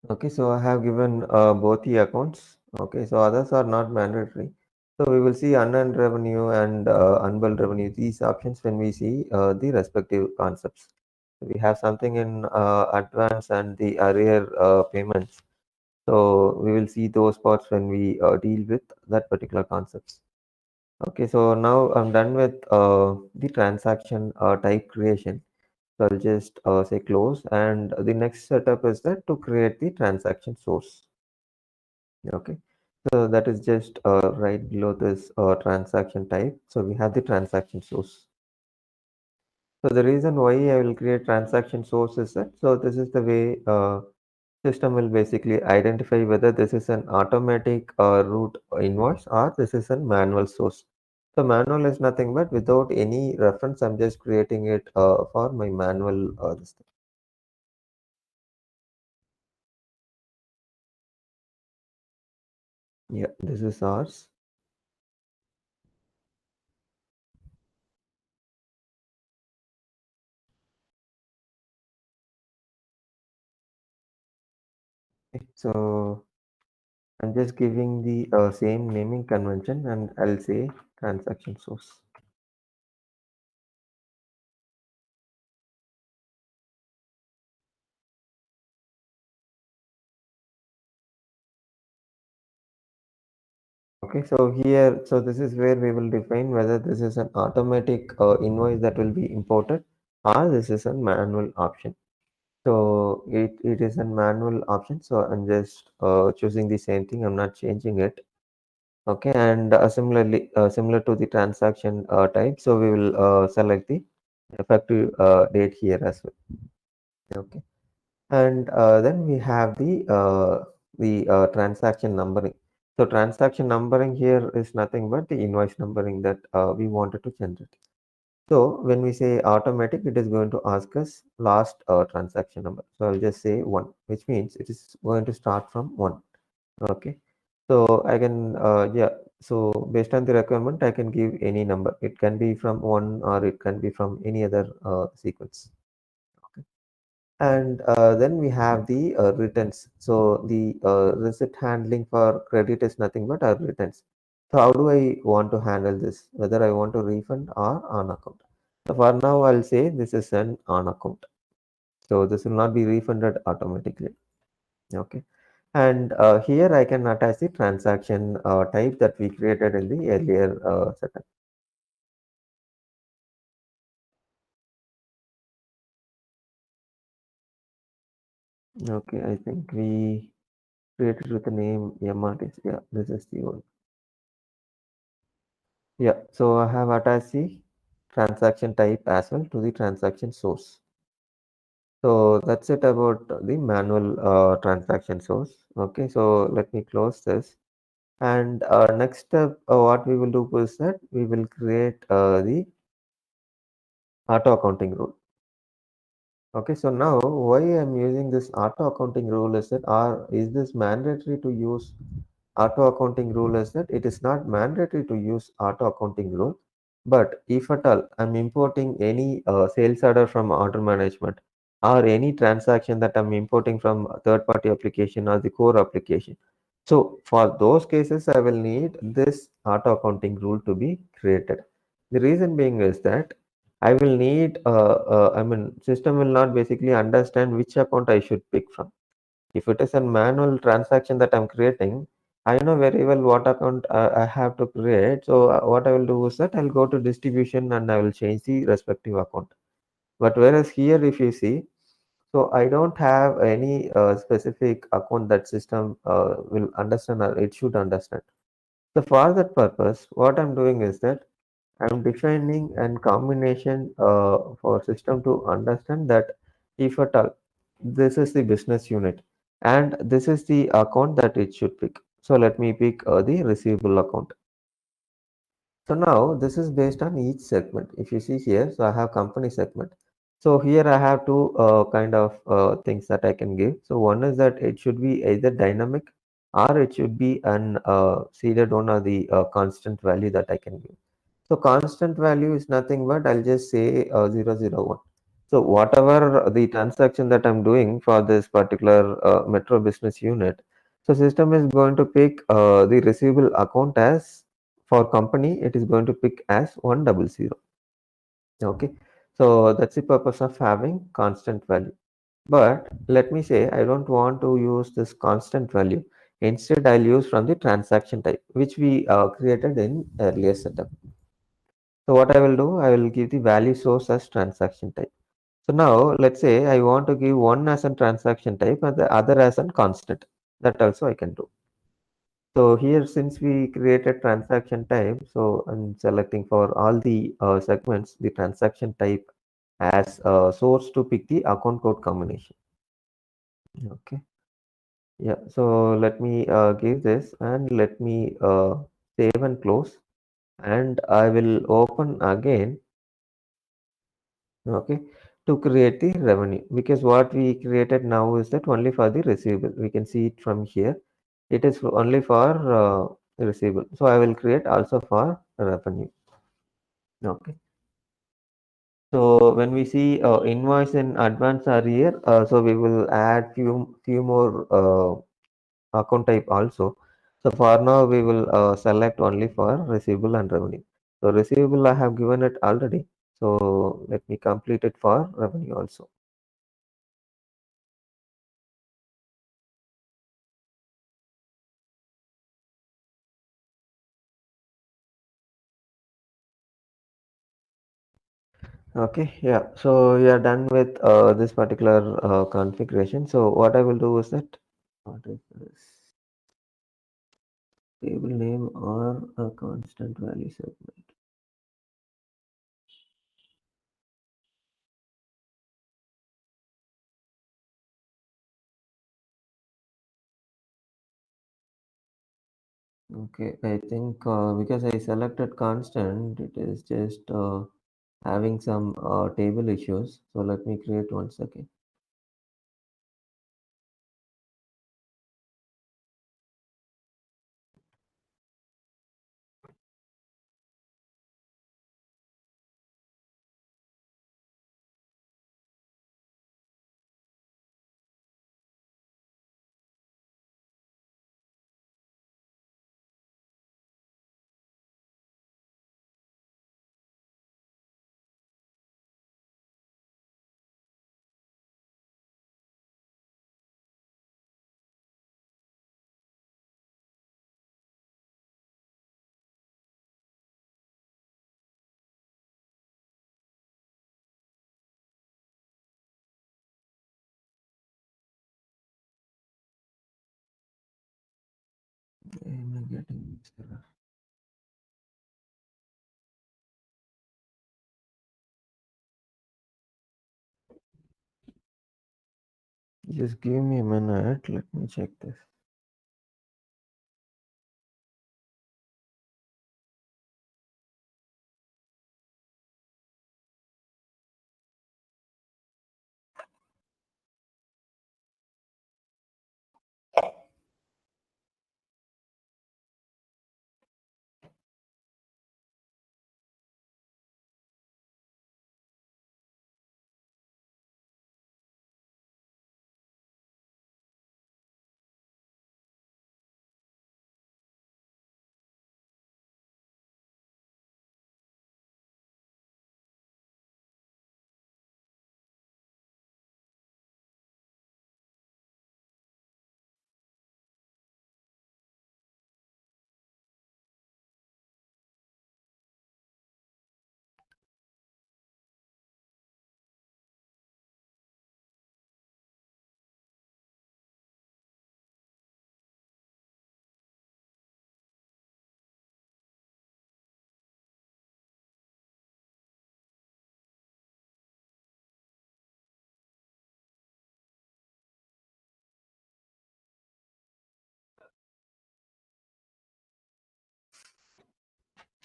Okay, so I have given both the accounts. Okay, so others are not mandatory. So we will see unearned revenue and unbilled revenue, these options when we see the respective concepts. We have something in advance and the arrear payments. So we will see those parts when we deal with that particular concepts. Okay, so now I'm done with the transaction type creation. So I'll just say close, and the next setup is that to create the transaction source. Okay, so that is just right below this transaction type. So we have the transaction source. So the reason why I will create transaction source is that, so this is the way system will basically identify whether this is an automatic route invoice or this is a manual source. So manual is nothing but without any reference. I'm just creating it for my manual this thing. Yeah, this is ours. Okay, so I'm just giving the same naming convention and I'll say transaction source. Okay, so here, so this is where we will define whether this is an automatic invoice that will be imported or this is a manual option. So it is a manual option. So I'm just choosing the same thing. I'm not changing it. Okay, and similarly, similar to the transaction type, so we will select the effective date here as well. Okay, and then we have the transaction numbering. So transaction numbering here is nothing but the invoice numbering that we wanted to generate. So when we say automatic, it is going to ask us last transaction number. So I'll just say 1, which means it is going to start from 1. Okay. So I can, yeah. So based on the requirement, I can give any number. It can be from 1 or it can be from any other sequence. Okay. And then we have the returns. So the receipt handling for credit is nothing but our returns. So how do I want to handle this? Whether I want to refund or on account. So for now, I'll say this is an on account. So this will not be refunded automatically. Okay. And here I can attach the transaction type that we created in the earlier setup. Okay, I think we created with the name MRTs. Yeah, this is the one. Yeah, so I have attached the transaction type as well to the transaction source. So that's it about the manual transaction source. Okay, so let me close this. And next step, what we will do is that we will create the auto accounting rule. Okay, so now why I'm using this auto accounting rule is that, is this mandatory to use auto accounting rule is that it is not mandatory to use auto accounting rule, but if at all I'm importing any sales order from order management or any transaction that I'm importing from a third party application or the core application. So for those cases, I will need this auto accounting rule to be created. The reason being is that I will need, I mean, system will not basically understand which account I should pick from. If it is a manual transaction that I'm creating, I know very well what account I have to create. So what I will do is that I'll go to distribution and I will change the respective account. But whereas here, if you see, so I don't have any specific account that system will understand or it should understand. So for that purpose, what I'm doing is that I'm defining a combination for system to understand that if at all this is the business unit and this is the account that it should pick. So let me pick the receivable account. So now this is based on each segment. If you see here, so I have company segment. So here I have two kind of things that I can give. So one is that it should be either dynamic or it should be an seeded one or the constant value that I can give. So constant value is nothing but I'll just say 001. So whatever the transaction that I'm doing for this particular metro business unit, so system is going to pick the receivable account as for company, it is going to pick as 100. Okay. So that's the purpose of having constant value. But let me say I don't want to use this constant value. Instead, I'll use from the transaction type, which we created in earlier setup. So what I will do, I will give the value source as transaction type. So now let's say I want to give one as a transaction type and the other as a constant. That also I can do. So here, since we created transaction type, so I'm selecting for all the segments, the transaction type as a source to pick the account code combination. Okay. Yeah. So let me give this and let me save and close. And I will open again. Okay. To create the revenue, because what we created now is that only for the receivable. We can see it from here. It is only for receivable. So I will create also for revenue. Okay. So when we see invoice in advance are here, so we will add few more account type also. So for now we will select only for receivable and revenue. So receivable I have given it already. So let me complete it for revenue also. Okay, yeah. So we are done with this particular configuration. So what I will do is that what is this table name or a constant value segment. Okay, I think because I selected constant, it is just having some table issues. So let me create one second. Why am I getting this error? Just give me a minute. Let me check this.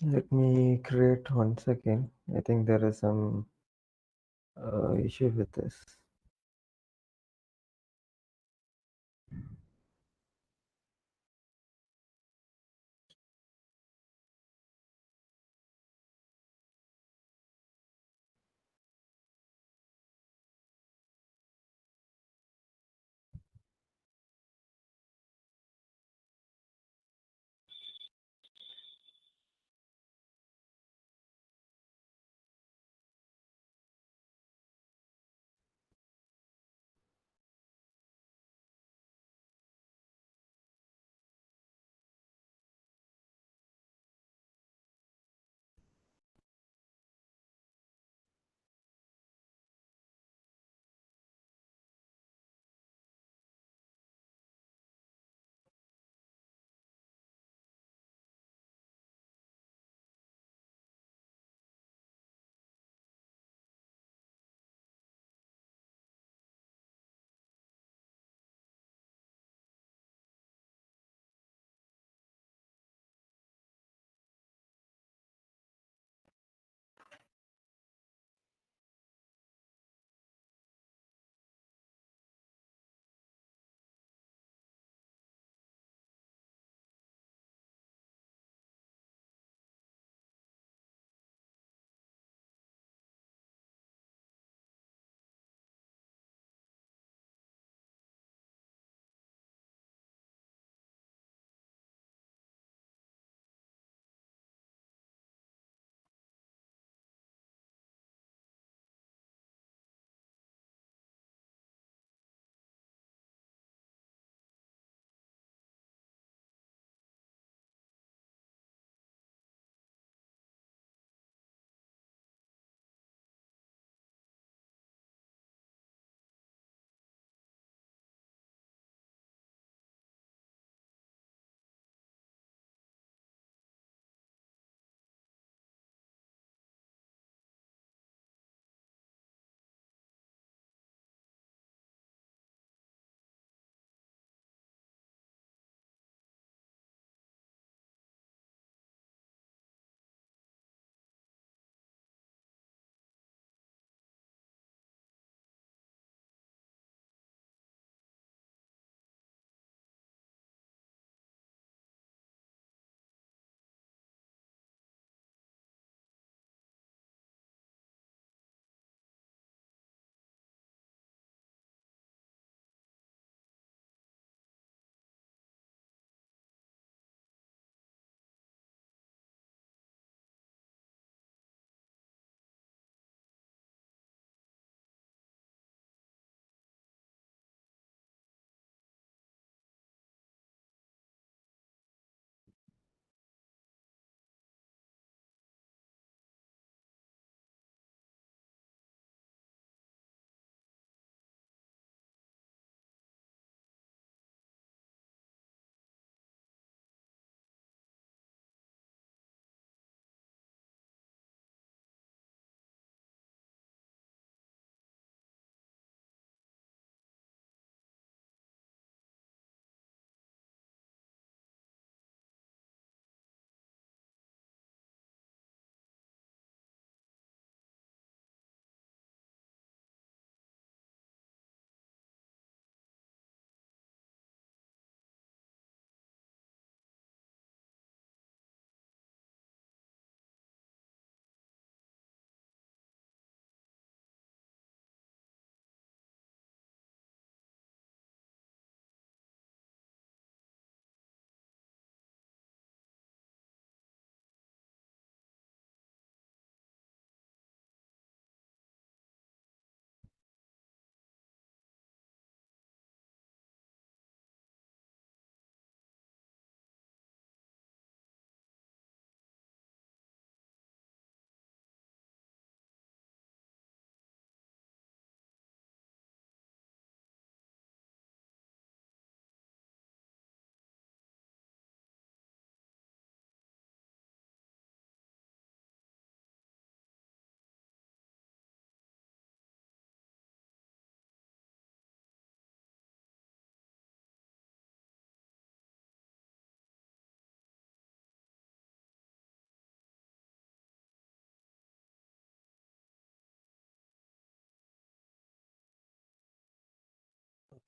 Let me create one second. I think there is some issue with this.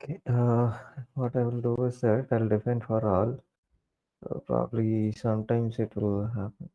Okay. What I will do is that I'll define for all. Probably sometimes it will happen.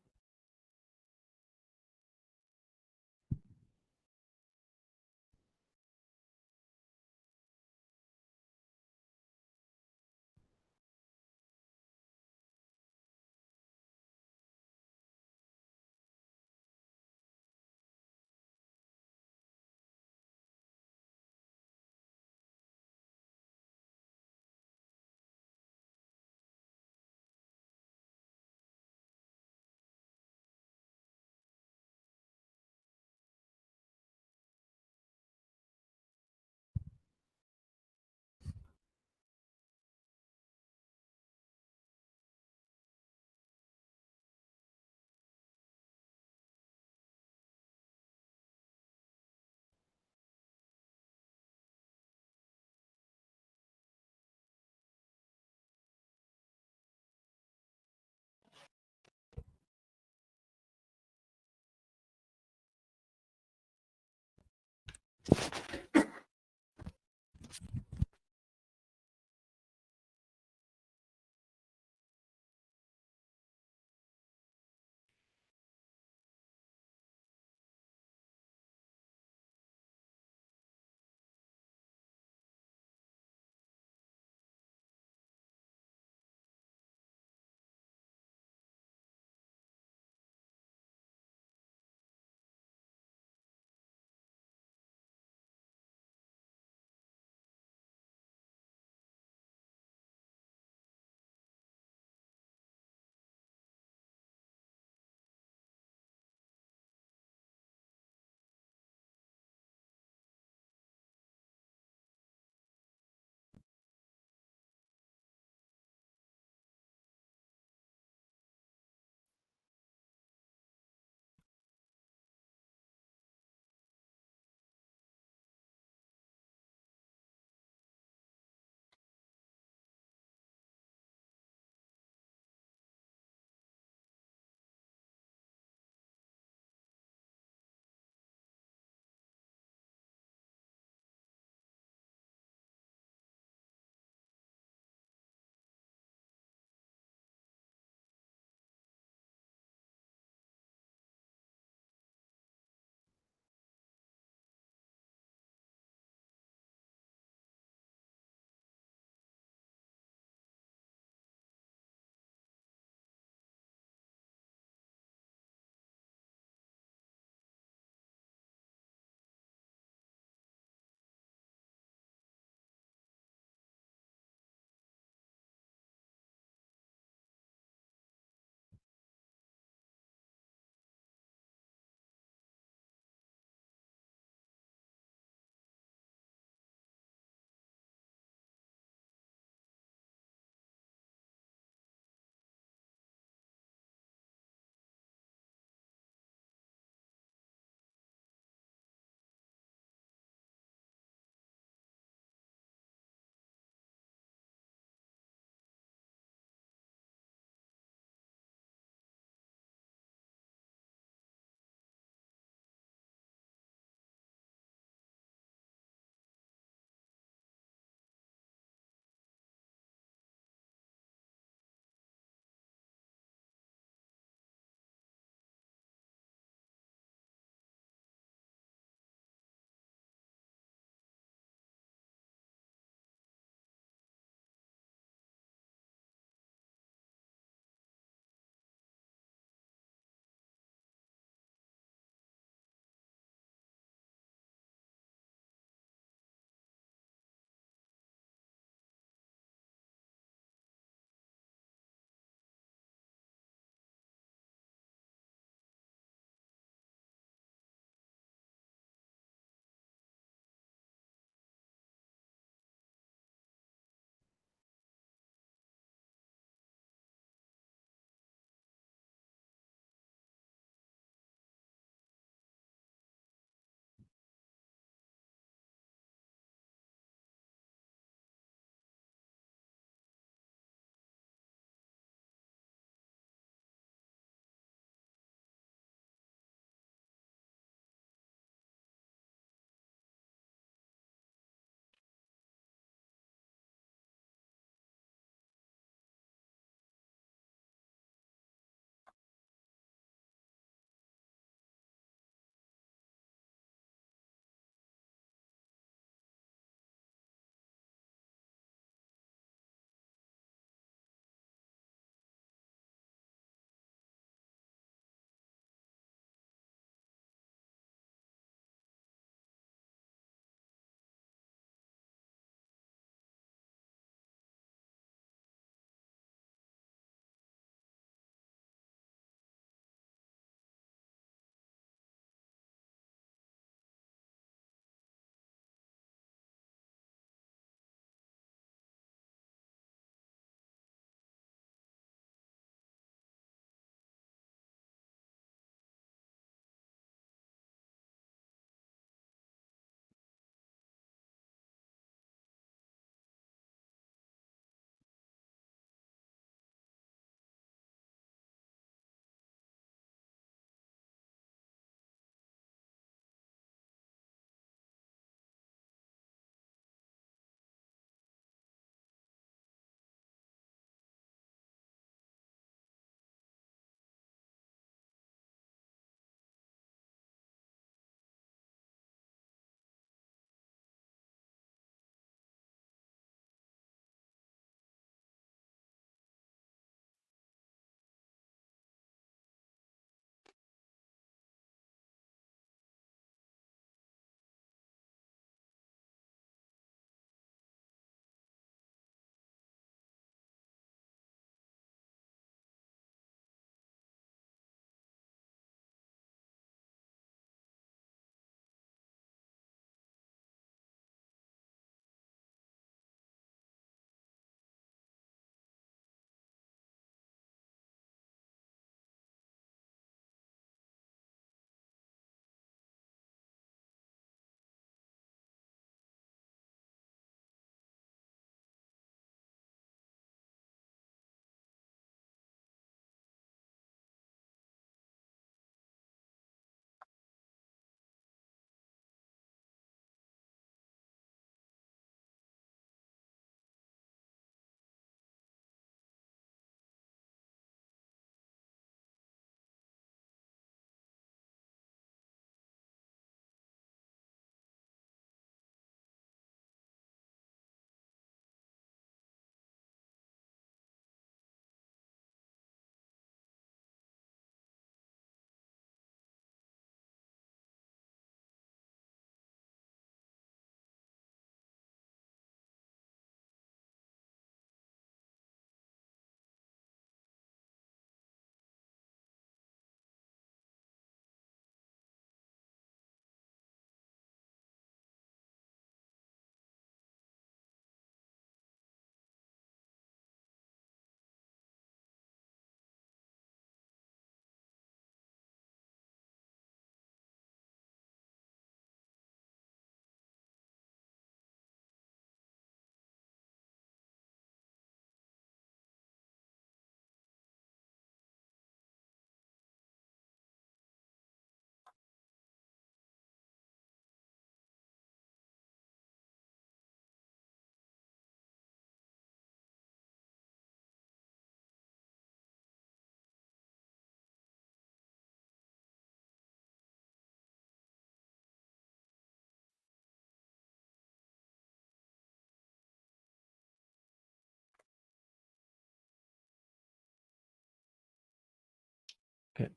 Okay.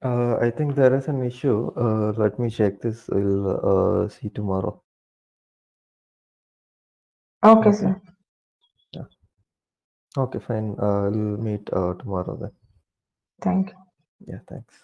I think there is an issue. Let me check this. We'll see tomorrow. Okay, Okay. sir. Yeah. Okay, fine. We'll meet tomorrow then. Thank you. Yeah, thanks.